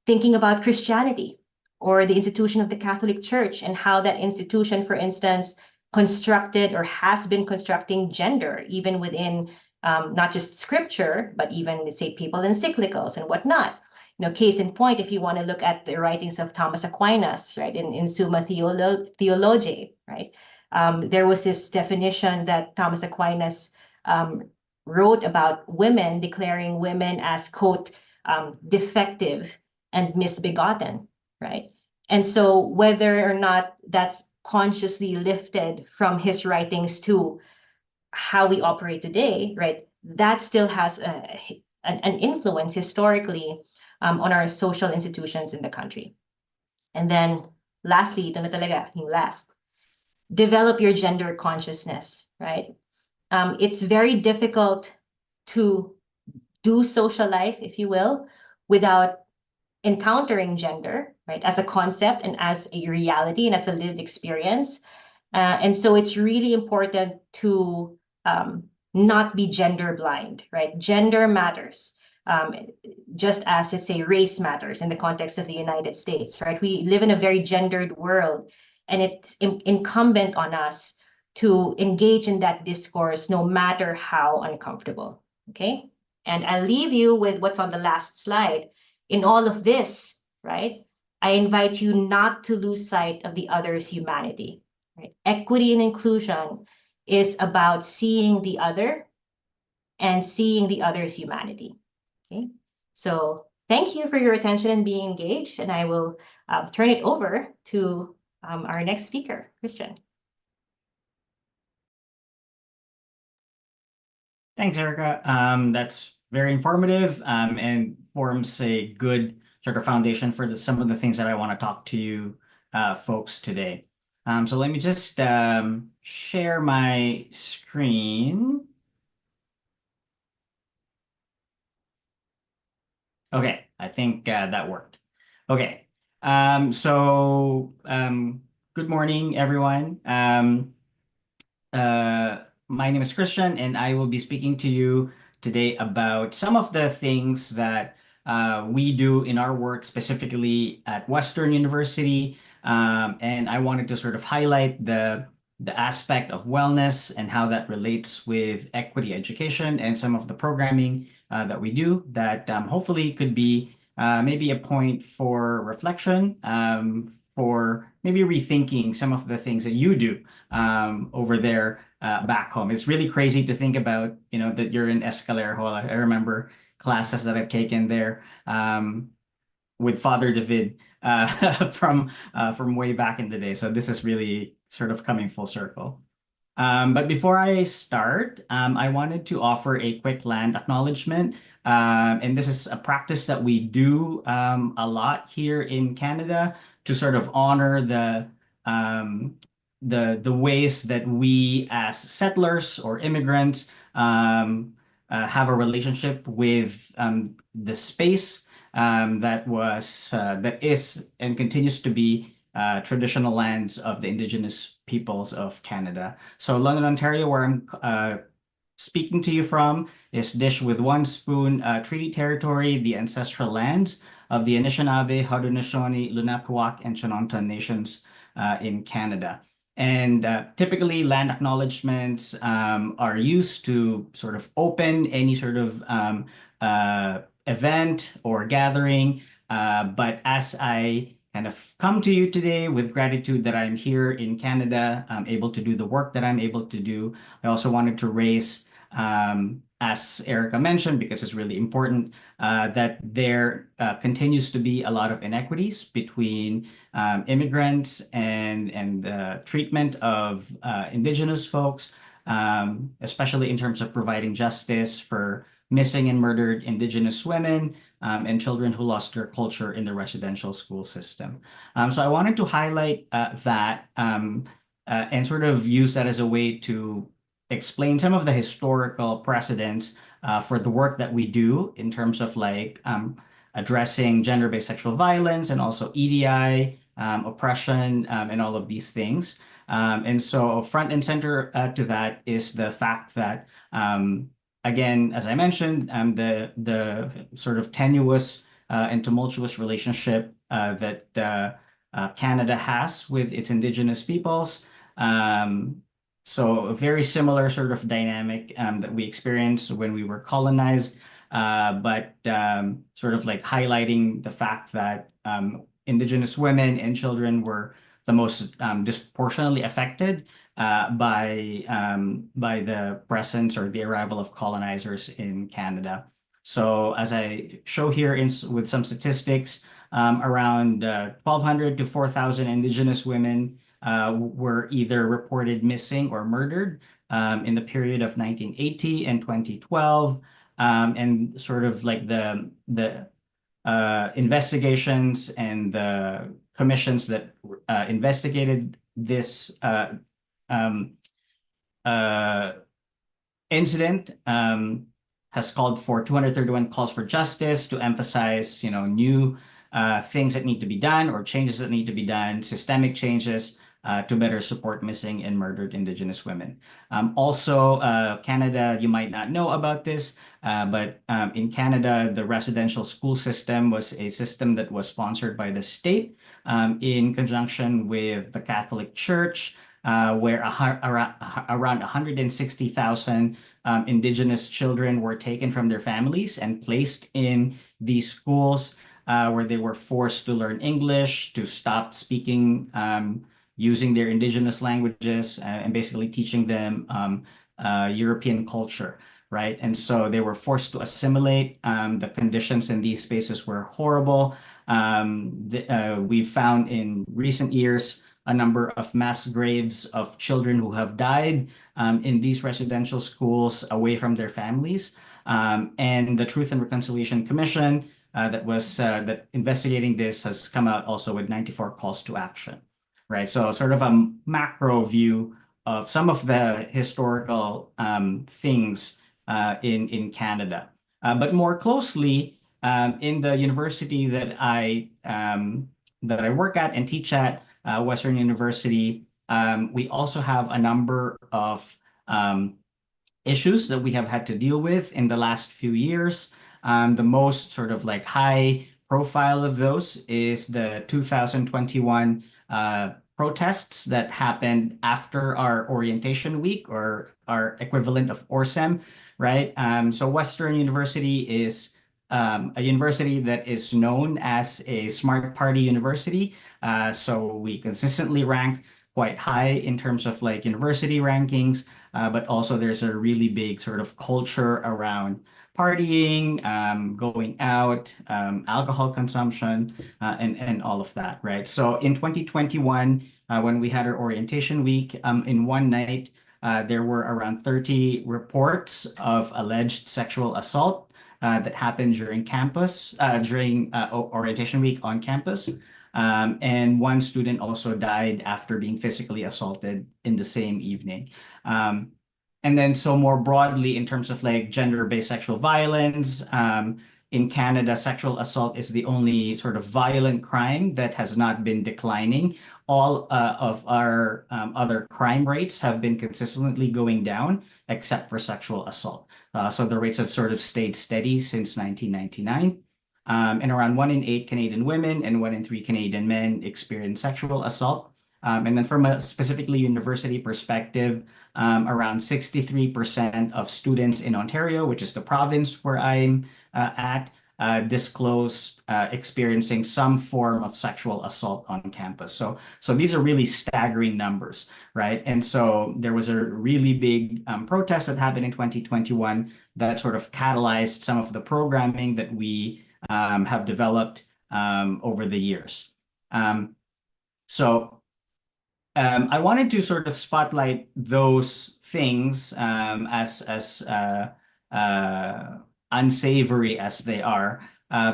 Thinking about Christianity or the institution of the Catholic Church and how that institution, for instance, constructed or has been constructing gender, even within not just scripture, but even, let's say, papal encyclicals and whatnot. Case in point, if you want to look at the writings of Thomas Aquinas, right, in Summa Theologiae, right, there was this definition that Thomas Aquinas wrote about women, declaring women as, quote, defective and misbegotten, right? And so whether or not that's consciously lifted from his writings to how we operate today, right, that still has an influence historically on our social institutions in the country. And then lastly, ito na talaga, yung last, develop your gender consciousness, right? It's very difficult to do social life, if you will, without encountering gender, right, as a concept and as a reality and as a lived experience. And so it's really important to not be gender blind, right? Gender matters, just as, let's say, race matters in the context of the United States, right? We live in a very gendered world, and it's incumbent on us to engage in that discourse no matter how uncomfortable, okay? And I'll leave you with what's on the last slide. In all of this, right, I invite you not to lose sight of the other's humanity. Right? Equity and inclusion is about seeing the other and seeing the other's humanity. Okay, so thank you for your attention and being engaged, and I will turn it over to our next speaker, Christian. Thanks, Erica. That's very informative and forms a good sort of foundation for some of the things that I want to talk to you folks today. So let me just share my screen. Okay, I think that worked. Okay, good morning, everyone. My name is Christian, and I will be speaking to you today about some of the things that we do in our work, specifically at Western University. And I wanted to sort of highlight the aspect of wellness and how that relates with equity education and some of the programming that we do that hopefully could be maybe a point for reflection for maybe rethinking some of the things that you do over there back home. It's really crazy to think about, that you're in Escalera Hall. I remember classes that I've taken there with Father David from way back in the day. So this is really sort of coming full circle. But before I start, I wanted to offer a quick land acknowledgement. And this is a practice that we do a lot here in Canada to sort of honor um, the ways that we as settlers or immigrants have a relationship with the space that is and continues to be traditional lands of the Indigenous peoples of Canada. So London, Ontario, where I'm speaking to you from, is Dish with One Spoon Treaty Territory, the ancestral lands of the Anishinaabe, Haudenosaunee, Lenape, and Chinonton nations in Canada. And typically, land acknowledgements are used to sort of open any sort of event or gathering. But as I kind of come to you today with gratitude that I'm here in Canada, I'm able to do the work that I'm able to do, I also wanted to raise, as Erica mentioned, because it's really important, that there continues to be a lot of inequities between immigrants and the treatment of Indigenous folks, especially in terms of providing justice for missing and murdered Indigenous women and children who lost their culture in the residential school system. So I wanted to highlight that and sort of use that as a way to explain some of the historical precedents for the work that we do in terms of addressing gender-based sexual violence and also EDI, oppression, and all of these things. And so front and center to that is the fact that again, as I mentioned, the sort of tenuous and tumultuous relationship that Canada has with its Indigenous peoples. So a very similar sort of dynamic that we experienced when we were colonized, but sort of like highlighting the fact that Indigenous women and children were the most disproportionately affected by the presence or the arrival of colonizers in Canada. So as I show here with some statistics, around 1,200 to 4,000 Indigenous women were either reported missing or murdered in the period of 1980 and 2012. And sort of like the investigations and the commissions that investigated this um, uh, incident has called for 231 calls for justice to emphasize, new things that need to be done or changes that need to be done, systemic changes to better support missing and murdered Indigenous women. Also, Canada, you might not know about this, but in Canada, the residential school system was a system that was sponsored by the state in conjunction with the Catholic Church, where around 160,000 Indigenous children were taken from their families and placed in these schools where they were forced to learn English, to stop speaking using their Indigenous languages, and basically teaching them European culture, right? And so they were forced to assimilate. The conditions in these spaces were horrible. We've found in recent years a number of mass graves of children who have died in these residential schools away from their families. And the Truth and Reconciliation Commission that investigating this has come out also with 94 calls to action, right? So sort of a macro view of some of the historical things in Canada. But more closely, in the university that I work at and teach at, Western University, we also have a number of issues that we have had to deal with in the last few years. The most sort of like high profile of those is the 2021 protests that happened after our orientation week, or our equivalent of ORSEM, right? So Western University is a university that is known as a smart party university. So we consistently rank quite high in terms of like university rankings, but also there's a really big sort of culture around partying, going out, alcohol consumption, and all of that, right? So in 2021, when we had our orientation week, in one night, there were around 30 reports of alleged sexual assault that happened during during orientation week on campus. And one student also died after being physically assaulted in the same evening. Um, and then, so more broadly, in terms of like gender-based sexual violence, in Canada, sexual assault is the only sort of violent crime that has not been declining. All of our other crime rates have been consistently going down, except for sexual assault. So the rates have sort of stayed steady since 1999. And around 1 in 8 Canadian women and 1 in 3 Canadian men experience sexual assault. And then from a specifically university perspective, around 63% of students in Ontario, which is the province where I'm at, disclose experiencing some form of sexual assault on campus. So these are really staggering numbers, right? And so there was a really big protest that happened in 2021 that sort of catalyzed some of the programming that we have developed over the years. So I wanted to sort of spotlight those things as unsavory as they are,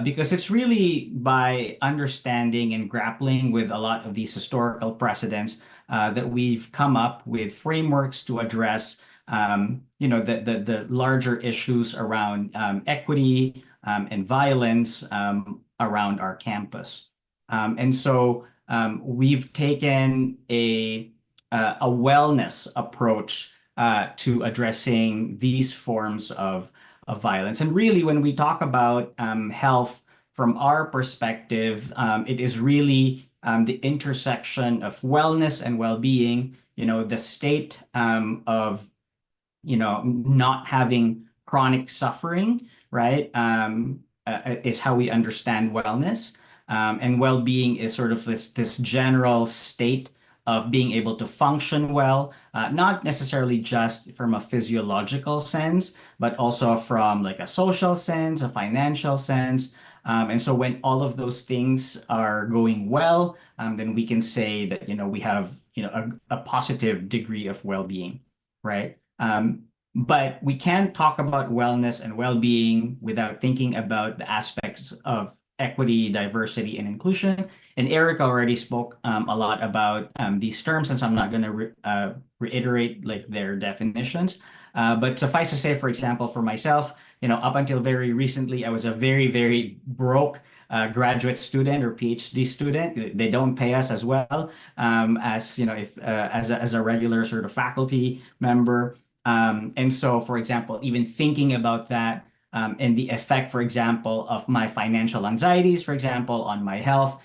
because it's really by understanding and grappling with a lot of these historical precedents that we've come up with frameworks to address, the larger issues around equity and violence around our campus. And so we've taken a wellness approach to addressing these forms of violence. And really, when we talk about health from our perspective, it is really the intersection of wellness and well-being, the state of not having chronic suffering, right? Is how we understand wellness. And well-being is sort of this general state of being able to function well, not necessarily just from a physiological sense, but also from like a social sense, a financial sense. And so when all of those things are going well, then we can say that, we have, a positive degree of well-being, right? But we can't talk about wellness and well-being without thinking about the aspects of equity, diversity, and inclusion. And Eric already spoke a lot about these terms, and so I'm not going to reiterate like their definitions. But suffice to say, for example, for myself, up until very recently, I was a very, very broke graduate student or PhD student. They don't pay us as well as if as a regular sort of faculty member. And so, for example, even thinking about that and the effect, for example, of my financial anxieties, for example, on my health,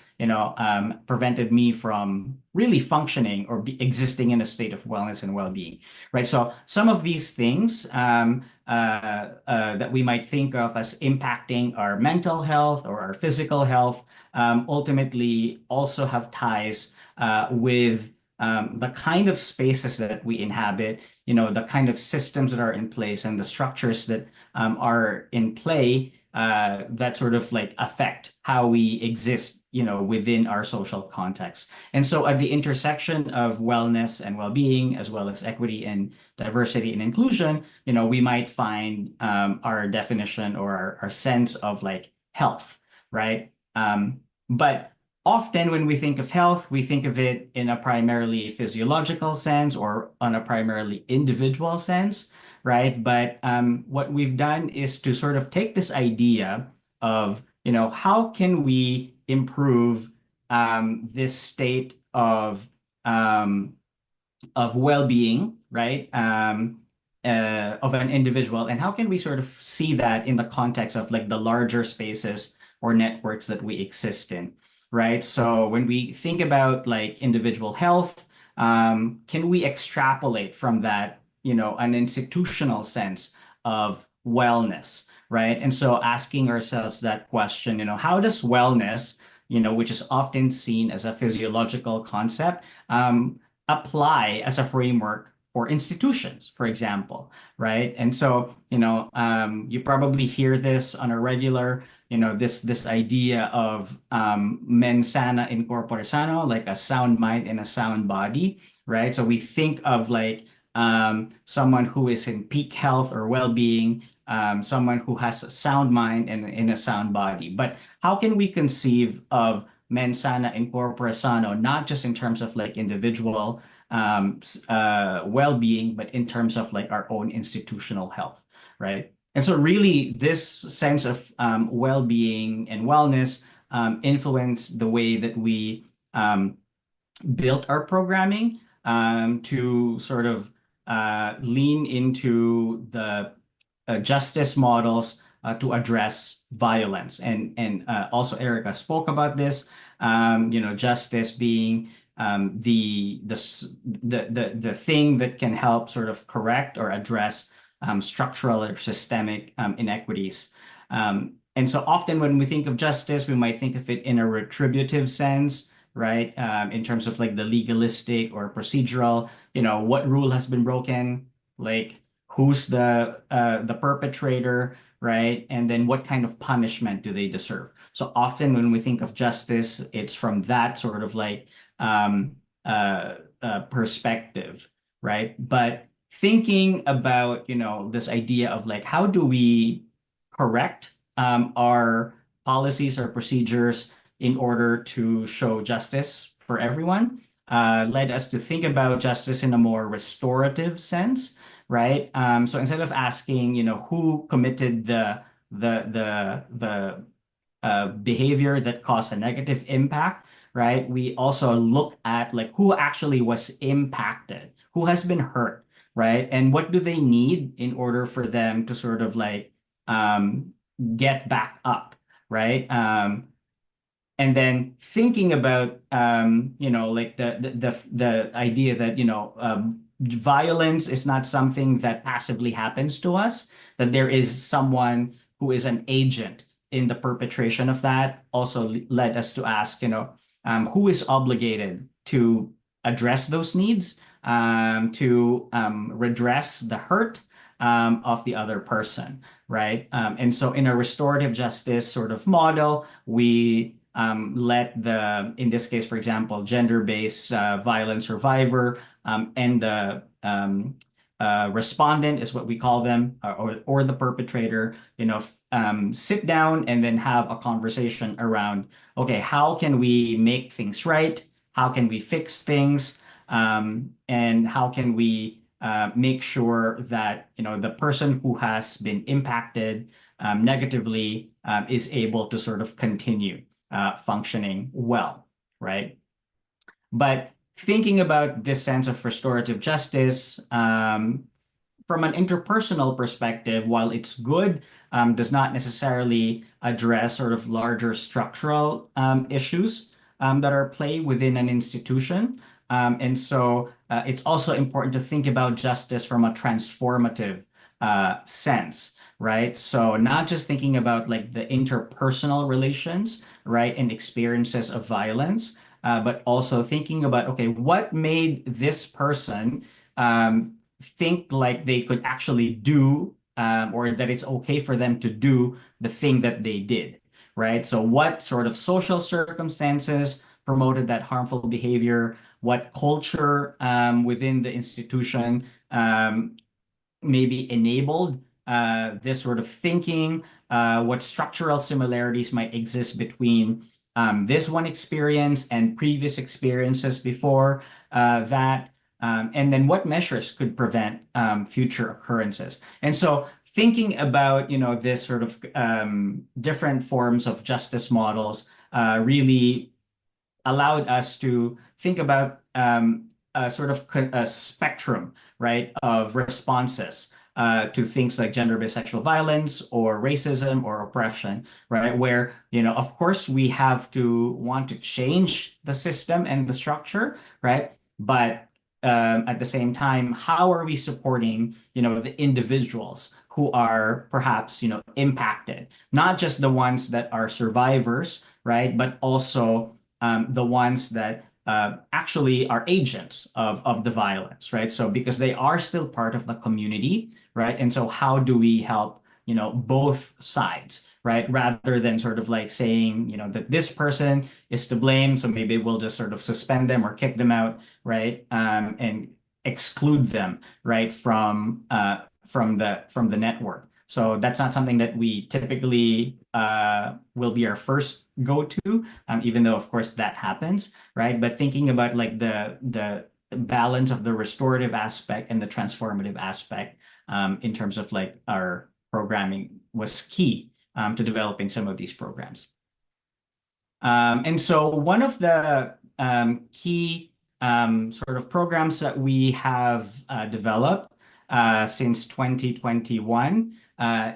prevented me from really functioning or existing in a state of wellness and well-being, right? So some of these things that we might think of as impacting our mental health or our physical health ultimately also have ties with the kind of spaces that we inhabit, the kind of systems that are in place and the structures that are in play that sort of like affect how we exist, within our social context. And so at the intersection of wellness and well-being, as well as equity and diversity and inclusion, we might find our definition or our sense of like health, right? But often when we think of health, we think of it in a primarily physiological sense or on a primarily individual sense, right? But what we've done is to sort of take this idea of, how can we improve this state of well-being, right? Of an individual, and how can we sort of see that in the context of like the larger spaces or networks that we exist in, right? So when we think about like individual health, can we extrapolate from that, an institutional sense of wellness, right? And so asking ourselves that question, how does wellness, which is often seen as a physiological concept, apply as a framework for institutions, for example, right? And so, you probably hear this on a regular, this idea of mens sana in corpore sano, like a sound mind and a sound body, right? So we think of like someone who is in peak health or well-being, someone who has a sound mind and in a sound body. But how can we conceive of mens sana in corpore sano, not just in terms of like individual well-being, but in terms of like our own institutional health, right? And so really this sense of well-being and wellness influence the way that we built our programming to sort of lean into the justice models to address violence. And also Erica spoke about this, justice being the thing that can help sort of correct or address structural or systemic inequities. And so often when we think of justice, we might think of it in a retributive sense, right? In terms of like the legalistic or procedural, what rule has been broken, like who's the perpetrator, right? And then what kind of punishment do they deserve? So often when we think of justice, it's from that sort of like perspective, right? But thinking about, this idea of like, how do we correct our policies or procedures in order to show justice for everyone, led us to think about justice in a more restorative sense, right? So instead of asking, who committed the behavior that caused a negative impact, right? We also look at like who actually was impacted, who has been hurt, right? And what do they need in order for them to sort of like get back up, right? And then thinking about like the idea that violence is not something that passively happens to us, that there is someone who is an agent in the perpetration of that, also led us to ask, who is obligated to address those needs, to redress the hurt of the other person, right? And so in a restorative justice sort of model, we let in this case, for example, gender-based violence survivor and the respondent is what we call them, or the perpetrator, sit down and then have a conversation around, okay, how can we make things right? How can we fix things? And how can we make sure that the person who has been impacted negatively is able to sort of continue functioning well, right? But thinking about this sense of restorative justice from an interpersonal perspective, while it's good, does not necessarily address sort of larger structural issues that are play within an institution. And so it's also important to think about justice from a transformative sense, right? So not just thinking about like the interpersonal relations, right, and experiences of violence, but also thinking about, okay, what made this person think like they could actually do or that it's okay for them to do the thing that they did, right? So what sort of social circumstances promoted that harmful behavior? What culture within the institution maybe enabled this sort of thinking? What structural similarities might exist between this one experience and previous experiences before that? And then what measures could prevent future occurrences? And so thinking about, this sort of different forms of justice models really allowed us to think about a sort of a spectrum, right, of responses to things like gender-based sexual violence or racism or oppression, right? Where, of course, we have to want to change the system and the structure, right? But at the same time, how are we supporting, the individuals who are perhaps, impacted, not just the ones that are survivors, right? But also the ones that actually are agents of the violence, right? So because they are still part of the community, right? And so how do we help, both sides, right? Rather than sort of like saying, that this person is to blame, so maybe we'll just sort of suspend them or kick them out, right? And exclude them, right, from the network. So that's not something that we typically will be our first go-to, even though of course that happens, right? But thinking about like the balance of the restorative aspect and the transformative aspect in terms of like our programming was key to developing some of these programs. And so one of the key sort of programs that we have developed since 2021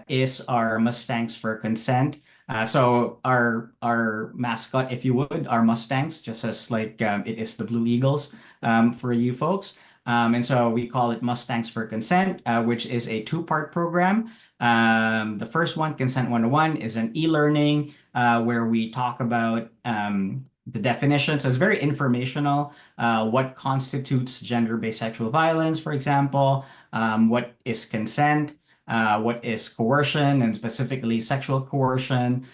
is our Mustangs for Consent. So our mascot, if you would, are Mustangs, just as like it is the Blue Eagles for you folks. And so we call it Mustangs for Consent, which is a two-part program. The first one, Consent 101, is an e-learning where we talk about the definitions. So it's very informational. What constitutes gender-based sexual violence, for example, what is consent, what is coercion, and specifically sexual coercion,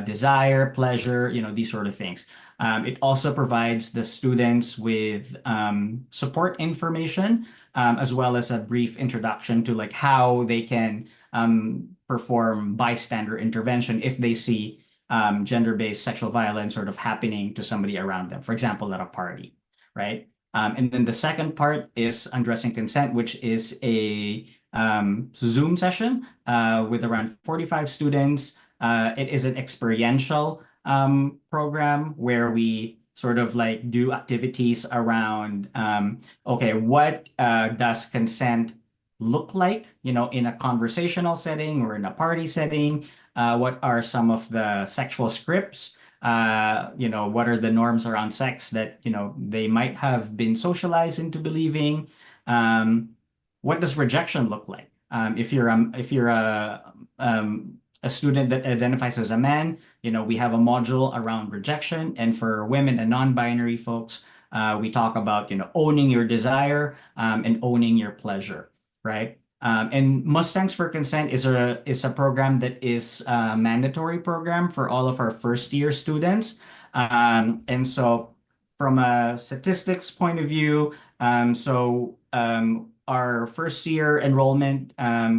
desire, pleasure, these sort of things. It also provides the students with support information, as well as a brief introduction to like how they can perform bystander intervention if they see gender-based sexual violence sort of happening to somebody around them, for example, at a party, right? And then the second part is Undressing Consent, which is a Zoom session with around 45 students. It is an experiential program where we sort of like do activities around, okay, what does consent look like, in a conversational setting or in a party setting? What are some of the sexual scripts? What are the norms around sex that, they might have been socialized into believing? What does rejection look like? If you're a student that identifies as a man, we have a module around rejection. And for women and non-binary folks, we talk about, owning your desire and owning your pleasure, right? And Mustangs for Consent is a program that is a mandatory program for all of our first year students. And so from a statistics point of view, our first year enrollment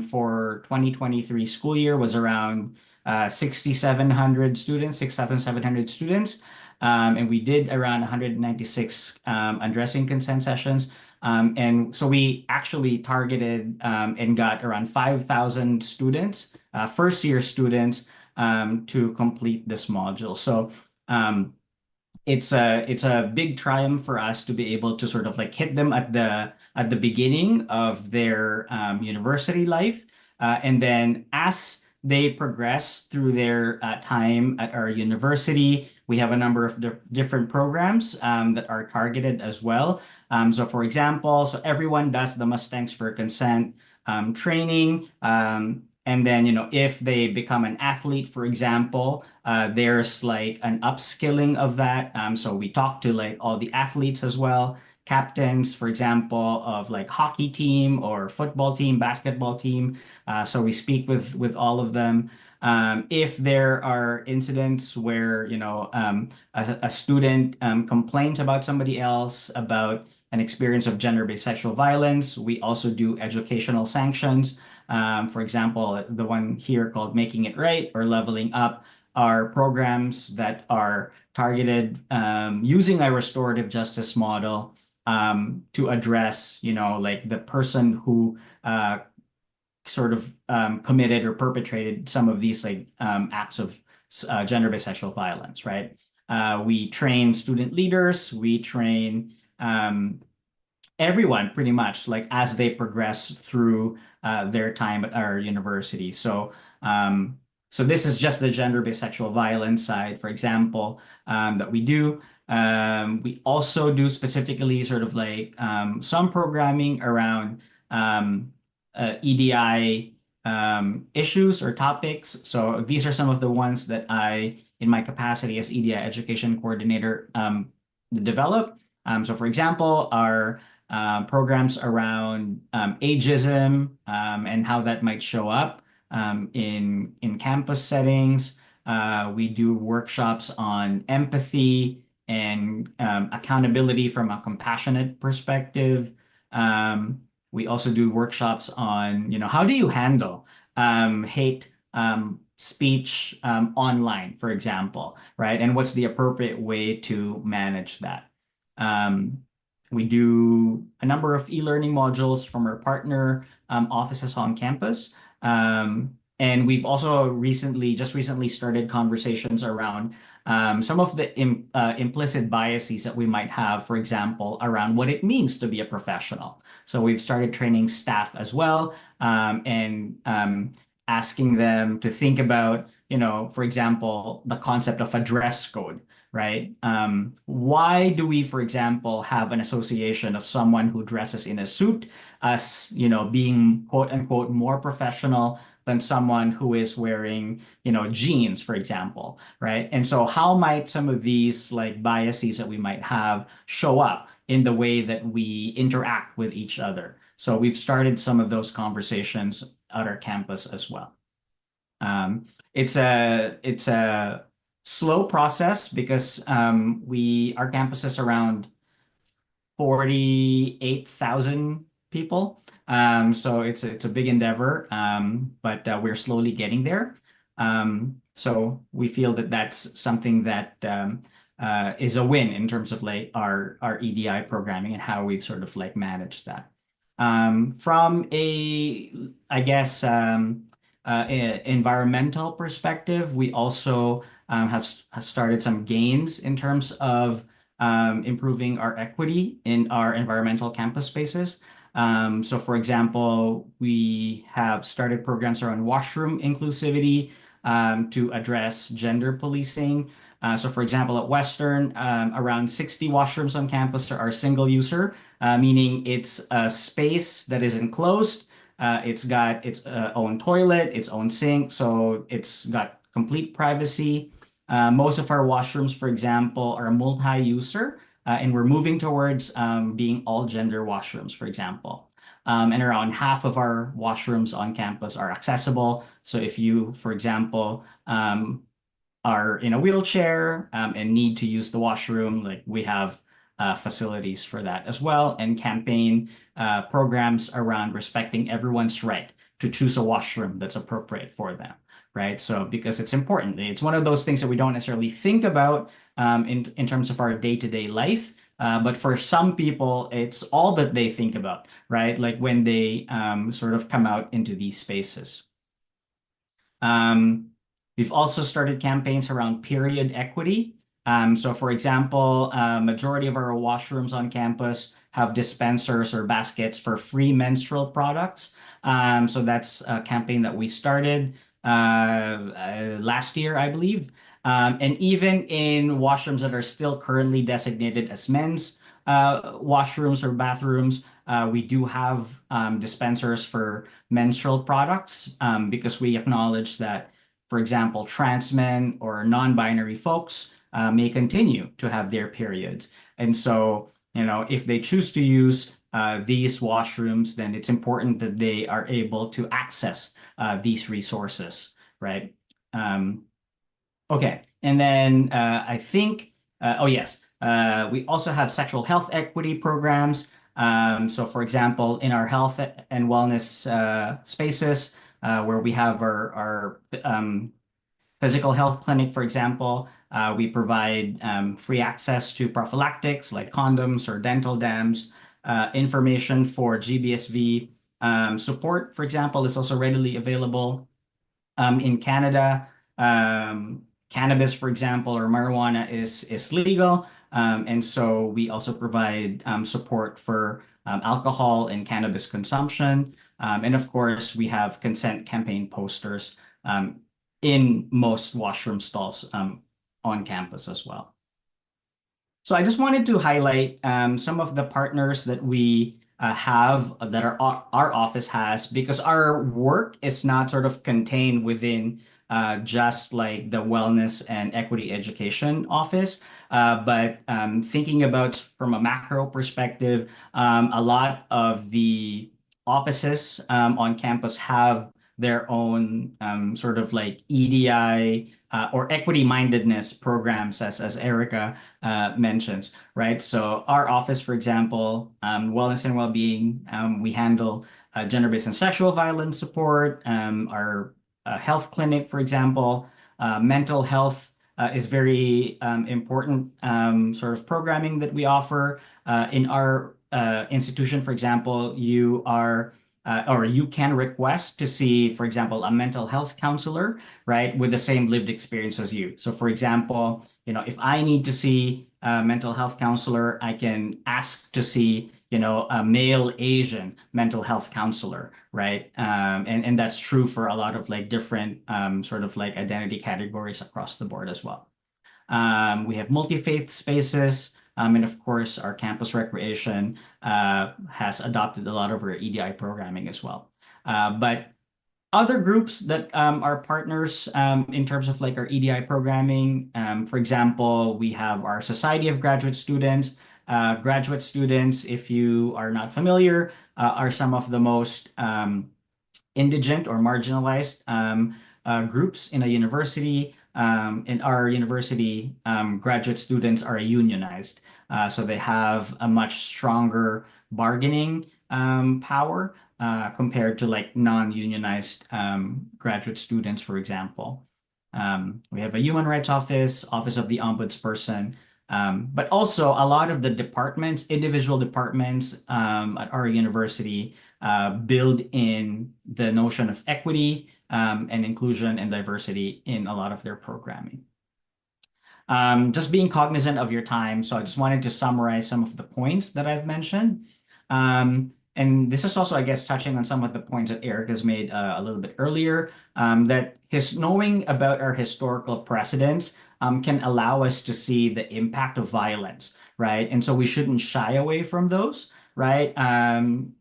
for 2023 school year was around 6,700 students, 6,700 students. And we did around 196 undressing consent sessions. And so we actually targeted and got around 5,000 students, first year students, to complete this module. So it's a big triumph for us to be able to sort of like hit them at the beginning of their university life, and then as they progress through their time at our university, we have a number of different programs that are targeted as well. So for example, so everyone does the Mustangs for Consent training. And then, if they become an athlete, for example, there's like an upskilling of that. So we talk to like all the athletes as well, captains, for example, of like hockey team or football team, basketball team. So we speak with all of them. If there are incidents where, a student complains about somebody else about an experience of gender-based sexual violence, we also do educational sanctions. For example, the one here called Making It Right or Leveling Up are programs that are targeted using a restorative justice model to address, like the person who sort of committed or perpetrated some of these like acts of gender-based sexual violence, right? We train student leaders, we train everyone pretty much like as they progress through their time at our university. So this is just the gender-based sexual violence side, for example, that we do. We also do specifically sort of like some programming around EDI issues or topics. So these are some of the ones that I, in my capacity as EDI Education Coordinator, develop. So for example, our programs around ageism and how that might show up in campus settings. We do workshops on empathy and accountability from a compassionate perspective. We also do workshops on, how do you handle hate speech online, for example, right? And what's the appropriate way to manage that? We do a number of e-learning modules from our partner offices on campus. And we've also just recently started conversations around some of the implicit biases that we might have, for example, around what it means to be a professional. So we've started training staff as well, and asking them to think about, for example, the concept of a dress code, right? Why do we, for example, have an association of someone who dresses in a suit as, being quote unquote more professional than someone who is wearing, jeans, for example, right? And so how might some of these like biases that we might have show up in the way that we interact with each other? So we've started some of those conversations at our campus as well. It's a slow process because our campus is around 48,000 people. So it's a big endeavor, but we're slowly getting there. So we feel that that's something that is a win in terms of like our EDI programming and how we've sort of like managed that. From I guess, environmental perspective, we also have started some gains in terms of improving our equity in our environmental campus spaces. So for example, we have started programs around washroom inclusivity to address gender policing. So for example, at Western, around 60 washrooms on campus are single user, meaning it's a space that is enclosed. It's got its own toilet, its own sink, so it's got complete privacy. Most of our washrooms, for example, are multi-user, and we're moving towards being all gender washrooms, for example. And around half of our washrooms on campus are accessible. So if you, for example, are in a wheelchair and need to use the washroom, like we have facilities for that as well, and campaign programs around respecting everyone's right to choose a washroom that's appropriate for them, right? So because it's important, it's one of those things that we don't necessarily think about in terms of our day-to-day life. But for some people, it's all that they think about, right? Like when they sort of come out into these spaces. We've also started campaigns around period equity. So for example, majority of our washrooms on campus have dispensers or baskets for free menstrual products. So that's a campaign that we started last year, I believe. And even in washrooms that are still currently designated as men's washrooms or bathrooms, we do have dispensers for menstrual products because we acknowledge that, for example, trans men or non-binary folks may continue to have their periods. And so, if they choose to use these washrooms, then it's important that they are able to access these resources, right? Okay, and then I think, oh yes, we also have sexual health equity programs. So for example, in our health and wellness spaces, where we have our physical health clinic, for example, we provide free access to prophylactics like condoms or dental dams, information for GBSV support, for example, is also readily available. In Canada, cannabis, for example, or marijuana is legal. And so we also provide support for alcohol and cannabis consumption. And of course, we have consent campaign posters in most washroom stalls on campus as well. So I just wanted to highlight some of the partners that we have that our office has, because our work is not sort of contained within just like the wellness and equity education office. But thinking about from a macro perspective, a lot of the offices on campus have their own sort of like EDI or equity mindedness programs, as Erica mentions, right? So our office, for example, wellness and well-being, we handle gender-based and sexual violence support, our health clinic, for example, mental health is very important sort of programming that we offer. In our institution, for example, you are or you can request to see, for example, a mental health counselor, right, with the same lived experience as you. So, for example, if I need to see a mental health counselor, I can ask to see, a male Asian mental health counselor, right? And that's true for a lot of like different sort of like identity categories across the board as well. We have multi-faith spaces, and of course, our campus recreation has adopted a lot of our EDI programming as well. But other groups that are partners in terms of like our EDI programming, for example, we have our Society of Graduate Students. Graduate students, if you are not familiar, are some of the most indigent or marginalized groups in a university. In our university, graduate students are unionized, so they have a much stronger bargaining power compared to like non-unionized graduate students, for example. We have a human rights office, office of the ombudsperson, but also a lot of the departments, individual departments at our university build in the notion of equity and inclusion and diversity in a lot of their programming. Just being cognizant of your time, so I just wanted to summarize some of the points that I've mentioned. And this is also, I guess, touching on some of the points that Eric has made a little bit earlier, that his knowing about our historical precedents can allow us to see the impact of violence, right? And so we shouldn't shy away from those, right?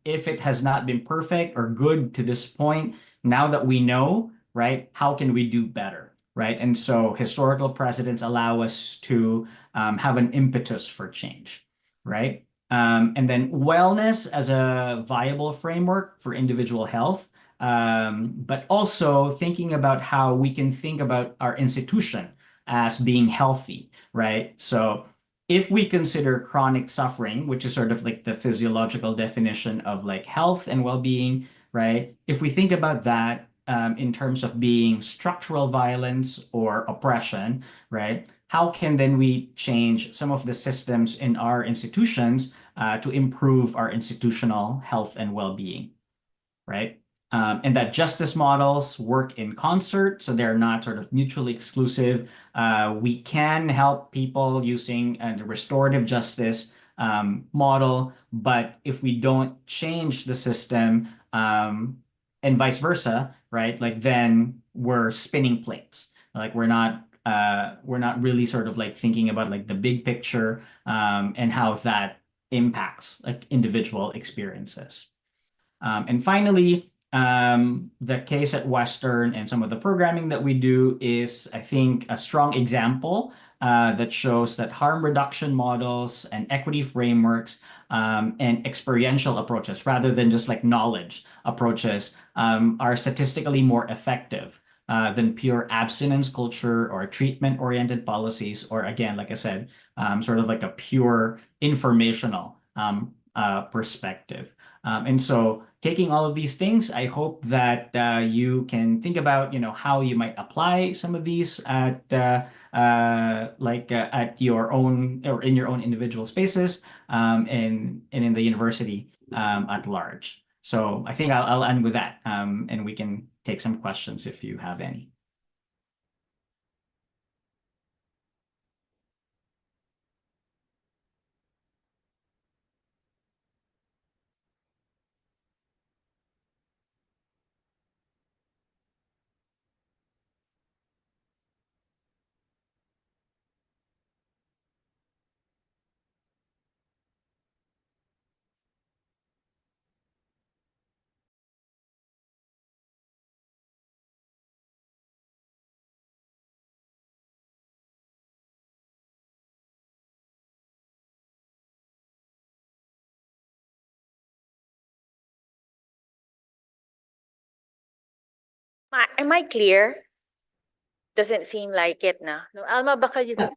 If it has not been perfect or good to this point, now that we know, right, how can we do better? Right. And so historical precedents allow us to have an impetus for change. Right. And then wellness as a viable framework for individual health, but also thinking about how we can think about our institution as being healthy. Right. So if we consider chronic suffering, which is sort of like the physiological definition of like health and well-being, right? If we think about that in terms of being structural violence or oppression, right? How can then we change some of the systems in our institutions to improve our institutional health and well-being, right? And that justice models work in concert, so they're not sort of mutually exclusive. We can help people using a restorative justice model, but if we don't change the system and vice versa, right? Like then we're spinning plates. Like we're not really sort of like thinking about like the big picture and how that impacts like individual experiences. And finally, the case at Western and some of the programming that we do is, I think, a strong example that shows that harm reduction models and equity frameworks and experiential approaches, rather than just like knowledge approaches, are statistically more effective than pure abstinence culture or treatment-oriented policies, or again, like I said, sort of like a pure informational perspective. And so taking all of these things, I hope that you can think about, how you might apply some of these at at your own or in your own individual spaces and in the university at large. So I think I'll end with that, and we can take some questions if you have any. Am I clear? Doesn't seem like it, na. No, Alma, baka you Uh,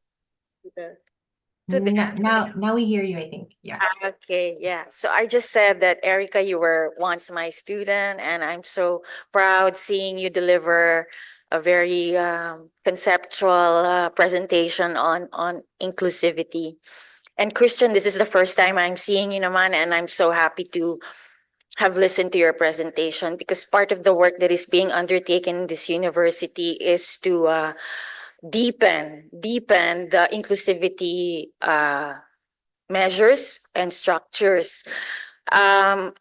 To the Now we hear you, I think. Yeah. Okay, yeah. So I just said that, Erica, you were once my student, and I'm so proud seeing you deliver a very conceptual presentation on inclusivity. And Christian, this is the first time I'm seeing you naman, and I'm so happy to have listened to your presentation, because part of the work that is being undertaken in this university is to deepen the inclusivity measures and structures.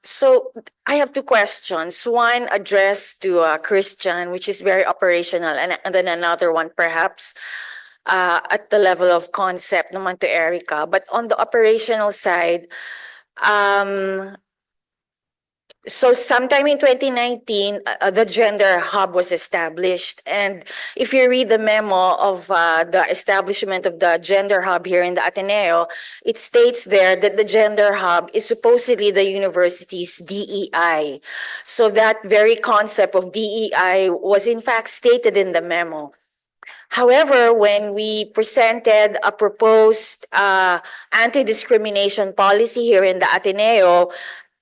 So I have two questions. One addressed to Christian, which is very operational, and then another one perhaps at the level of concept naman to Erica. But on the operational side, um, so sometime in 2019, the Gender Hub was established. And if you read the memo of the establishment of the Gender Hub here in the Ateneo, it states there that the Gender Hub is supposedly the university's DEI. So that very concept of DEI was in fact stated in the memo. However, when we presented a proposed anti-discrimination policy here in the Ateneo,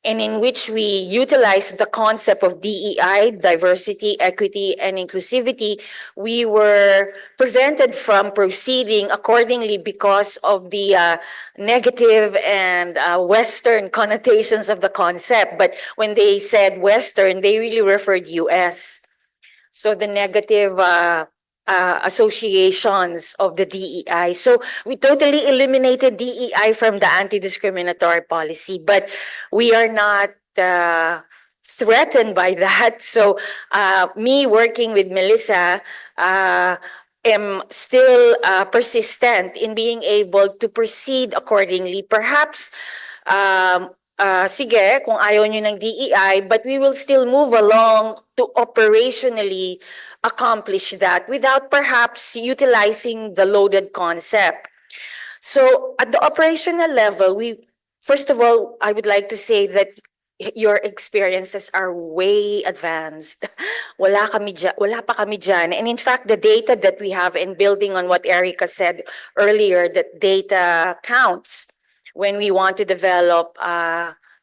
and in which we utilize the concept of DEI, diversity, equity, and inclusivity, we were prevented from proceeding accordingly because of the negative and Western connotations of the concept. But when they said Western, they really referred US. So the negative associations of the DEI. So we totally eliminated DEI from the anti-discriminatory policy, but we are not threatened by that. So me working with Melissa, am still persistent in being able to proceed accordingly. Perhaps sige, kung ayaw nyo ng DEI, but we will still move along to operationally accomplish that without perhaps utilizing the loaded concept. So at the operational level, first of all, I would like to say that your experiences are way advanced. Wala pa kami dyan. And in fact, the data that we have, and building on what Erica said earlier, that data counts when we want to develop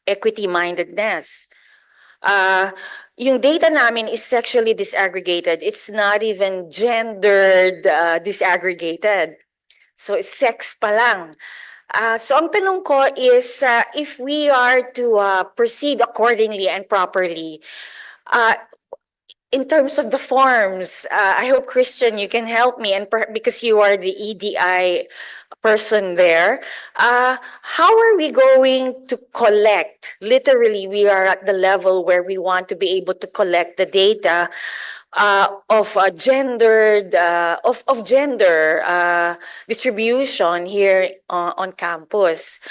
equity-mindedness. Yung data namin is sexually disaggregated. It's not even gendered disaggregated. So it's sex pa lang. So ang tanong ko is, if we are to proceed accordingly and properly, in terms of the forms, I hope, Christian, you can help me, and because you are the EDI person there, how are we going to collect? Literally, we are at the level where we want to be able to collect the data of gendered of gender distribution here on campus.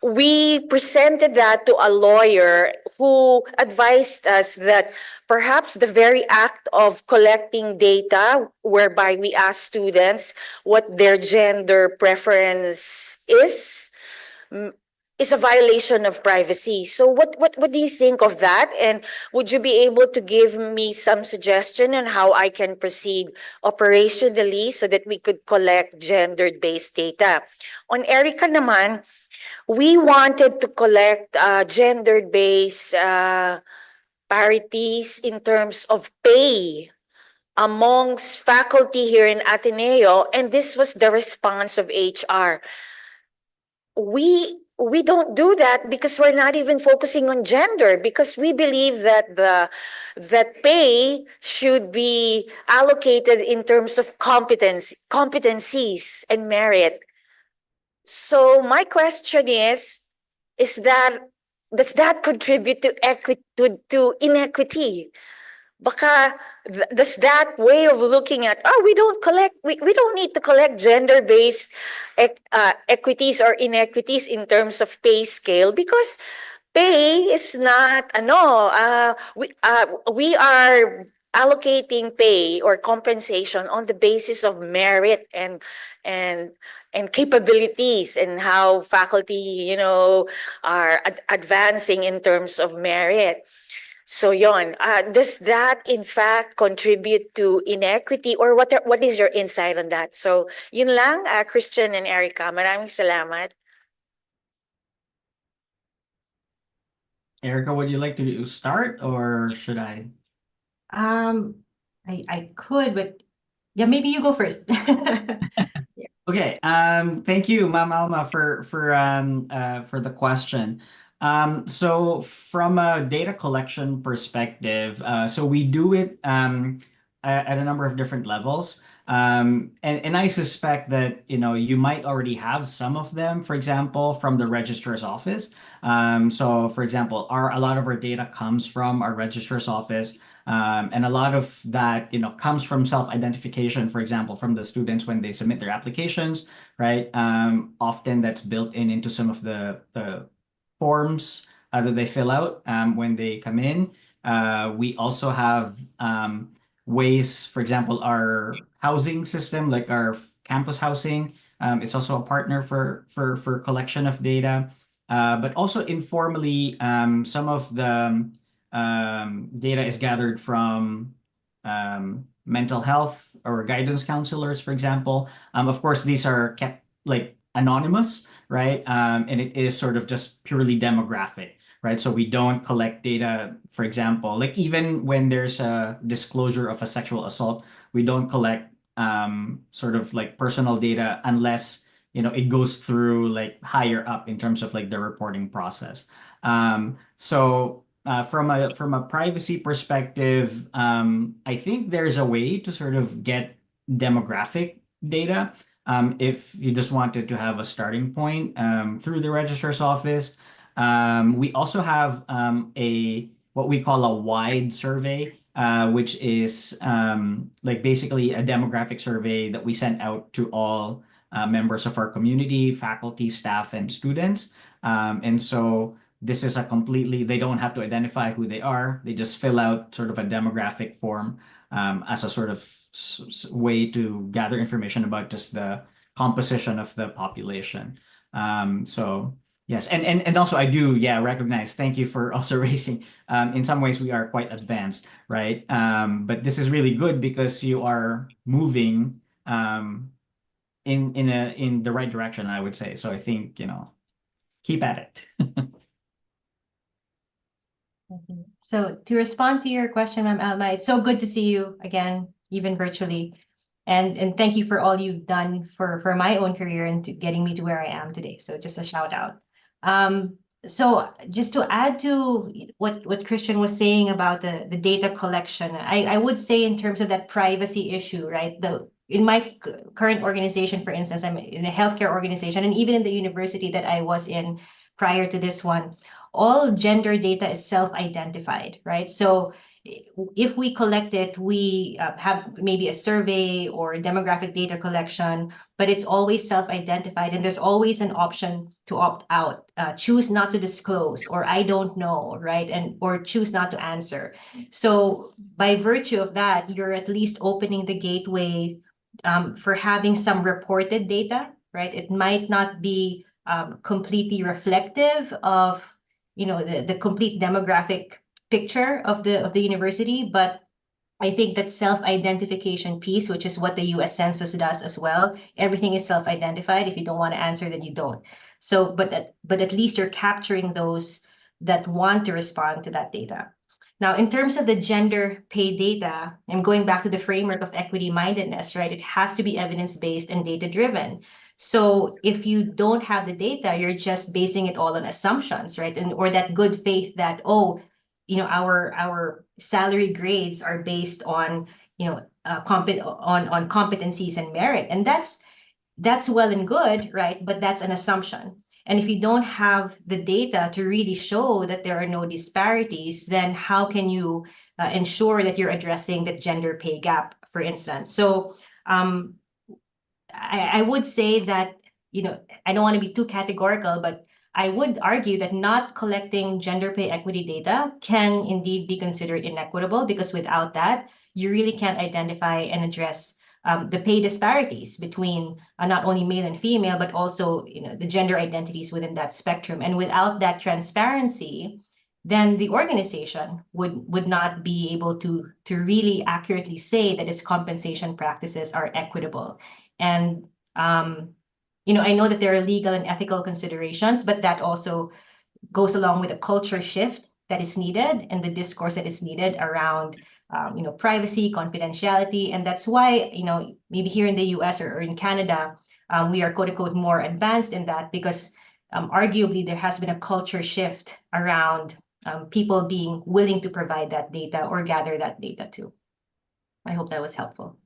We presented that to a lawyer who advised us that perhaps the very act of collecting data, whereby we ask students what their gender preference is a violation of privacy. So what do you think of that? And would you be able to give me some suggestion on how I can proceed operationally so that we could collect gender-based data? On Erica naman, we wanted to collect gender-based parities in terms of pay amongst faculty here in Ateneo, and this was the response of HR. We don't do that because we're not even focusing on gender, because we believe that that pay should be allocated in terms of competencies and merit. So my question is that, does that contribute to inequity? Baka does that way of looking at, we don't need to collect gender-based equities or inequities in terms of pay scale, because pay is not we are allocating pay or compensation on the basis of merit and capabilities, and how faculty are advancing in terms of merit. So yon, does that in fact contribute to inequity, or what is your insight on that? So yun lang, Christian and Erica, maraming salamat. Erica, would you like to start or should I? I could, but yeah, maybe you go first. Okay. Thank you, Ma'am Alma, for the question. So from a data collection perspective, so we do it at a number of different levels. And I suspect that you might already have some of them, for example, from the registrar's office. So for example, a lot of our data comes from our registrar's office. And a lot of that, comes from self-identification, for example, from the students when they submit their applications, right? Often that's built into some of the forms that they fill out when they come in. We also have ways, for example, our housing system, like our campus housing, it's also a partner for collection of data. But also informally, some of the data is gathered from mental health or guidance counselors, for example. Of course, these are kept like anonymous, right? And it is sort of just purely demographic, right? So we don't collect data, for example, like even when there's a disclosure of a sexual assault, we don't collect sort of like personal data unless it goes through like higher up in terms of like the reporting process. So from a privacy perspective, I think there's a way to sort of get demographic data if you just wanted to have a starting point through the registrar's office. We also have a what we call a wide survey, which is like basically a demographic survey that we sent out to all members of our community, faculty, staff, and students. And so this is they don't have to identify who they are. They just fill out sort of a demographic form as a sort of way to gather information about just the composition of the population. So yes, and also I do, yeah, recognize. Thank you for also raising. In some ways, we are quite advanced, right? But this is really good because you are moving in the right direction, I would say. So I think keep at it. So to respond to your question, Ma'am Alma, it's so good to see you again, even virtually. And thank you for all you've done for my own career and to getting me to where I am today. So just a shout out. So just to add to what Christian was saying about the data collection, I would say in terms of that privacy issue, right? In my current organization, for instance, I'm in a healthcare organization, and even in the university that I was in prior to this one, all gender data is self-identified, right? So if we collect it, we have maybe a survey or demographic data collection, but it's always self-identified, and there's always an option to opt out, choose not to disclose, or I don't know, right? Or choose not to answer. So by virtue of that, you're at least opening the gateway for having some reported data, right? It might not be completely reflective of the complete demographic picture of the university, but I think that self-identification piece, which is what the US Census does as well, everything is self-identified. If you don't want to answer, then you don't. So, but at least you're capturing those that want to respond to that data. Now, in terms of the gender pay data, I'm going back to the framework of equity mindedness, right? It has to be evidence-based and data-driven. So if you don't have the data, you're just basing it all on assumptions, right? Or that good faith that, oh, our salary grades are based on on competencies and merit, and that's well and good, right? But that's an assumption. And if you don't have the data to really show that there are no disparities, then how can you ensure that you're addressing the gender pay gap, for instance? So I would say that, I don't want to be too categorical, but I would argue that not collecting gender pay equity data can indeed be considered inequitable, because without that, you really can't identify and address the pay disparities between not only male and female, but also the gender identities within that spectrum. And without that transparency, then the organization would not be able to really accurately say that its compensation practices are equitable. And I know that there are legal and ethical considerations, but that also goes along with a culture shift that is needed and the discourse that is needed around privacy, confidentiality. And that's why, maybe here in the US or in Canada, we are quote unquote more advanced in that, because arguably there has been a culture shift around people being willing to provide that data or gather that data too. I hope that was helpful.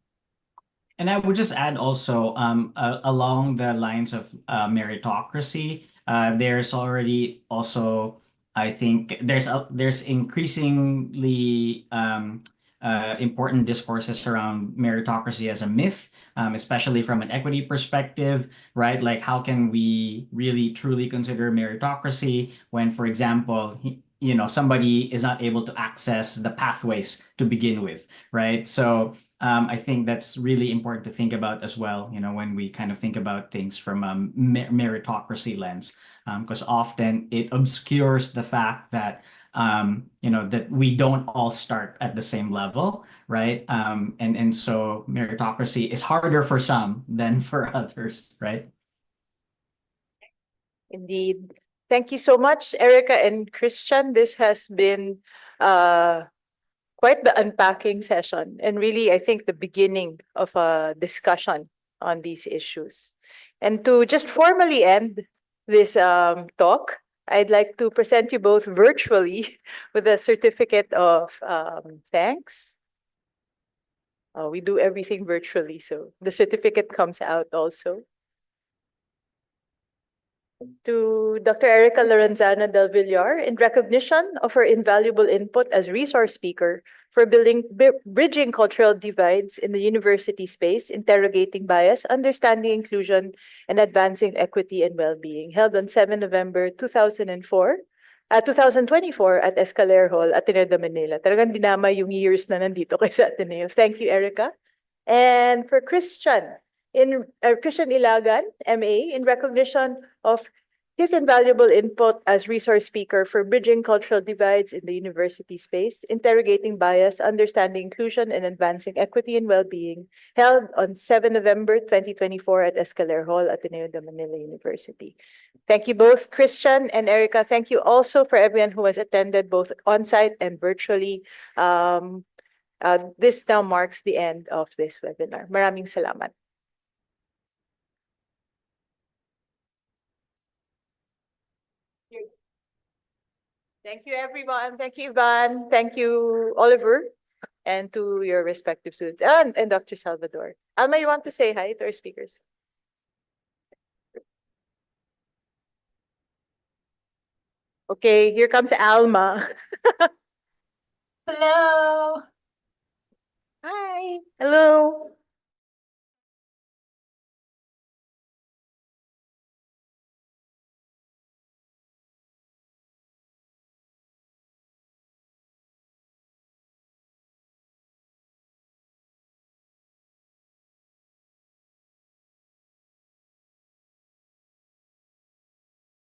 And I would just add also, along the lines of meritocracy, there's already also, I think, there's increasingly important discourses around meritocracy as a myth, especially from an equity perspective, right? Like, how can we really truly consider meritocracy when, for example, somebody is not able to access the pathways to begin with, right? So I think that's really important to think about as well, when we kind of think about things from a meritocracy lens, because often it obscures the fact that, that we don't all start at the same level, right? And so meritocracy is harder for some than for others, right? Indeed. Thank you so much, Erica and Christian. This has been quite the unpacking session, and really, I think, the beginning of a discussion on these issues. And to just formally end this talk, I'd like to present you both virtually with a certificate of thanks. We do everything virtually, so the certificate comes out also. To Dr. Erica Lorenzana del Villar, in recognition of her invaluable input as resource speaker for bridging cultural divides in the university space, interrogating bias, understanding inclusion, and advancing equity and well-being, held on 7 November 2024 at Escalier Hall, Ateneo de Manila. Talagang dinama yung years na nandito kay sa Ateneo. Thank you, Erica. And for Christian Ilagan, MA, in recognition of his invaluable input as resource speaker for bridging cultural divides in the university space, interrogating bias, understanding inclusion, and advancing equity and well-being, held on 7 November 2024 at Escalier Hall, Ateneo de Manila University. Thank you both, Christian and Erica. Thank you also for everyone who has attended both on-site and virtually. This now marks the end of this webinar. Maraming salamat. Thank you, everyone. Thank you, Ivan. Thank you, Oliver, and to your respective students, and Dr. Salvador. Alma, you want to say hi to our speakers? Okay, here comes Alma. Hello. Hi. Hello.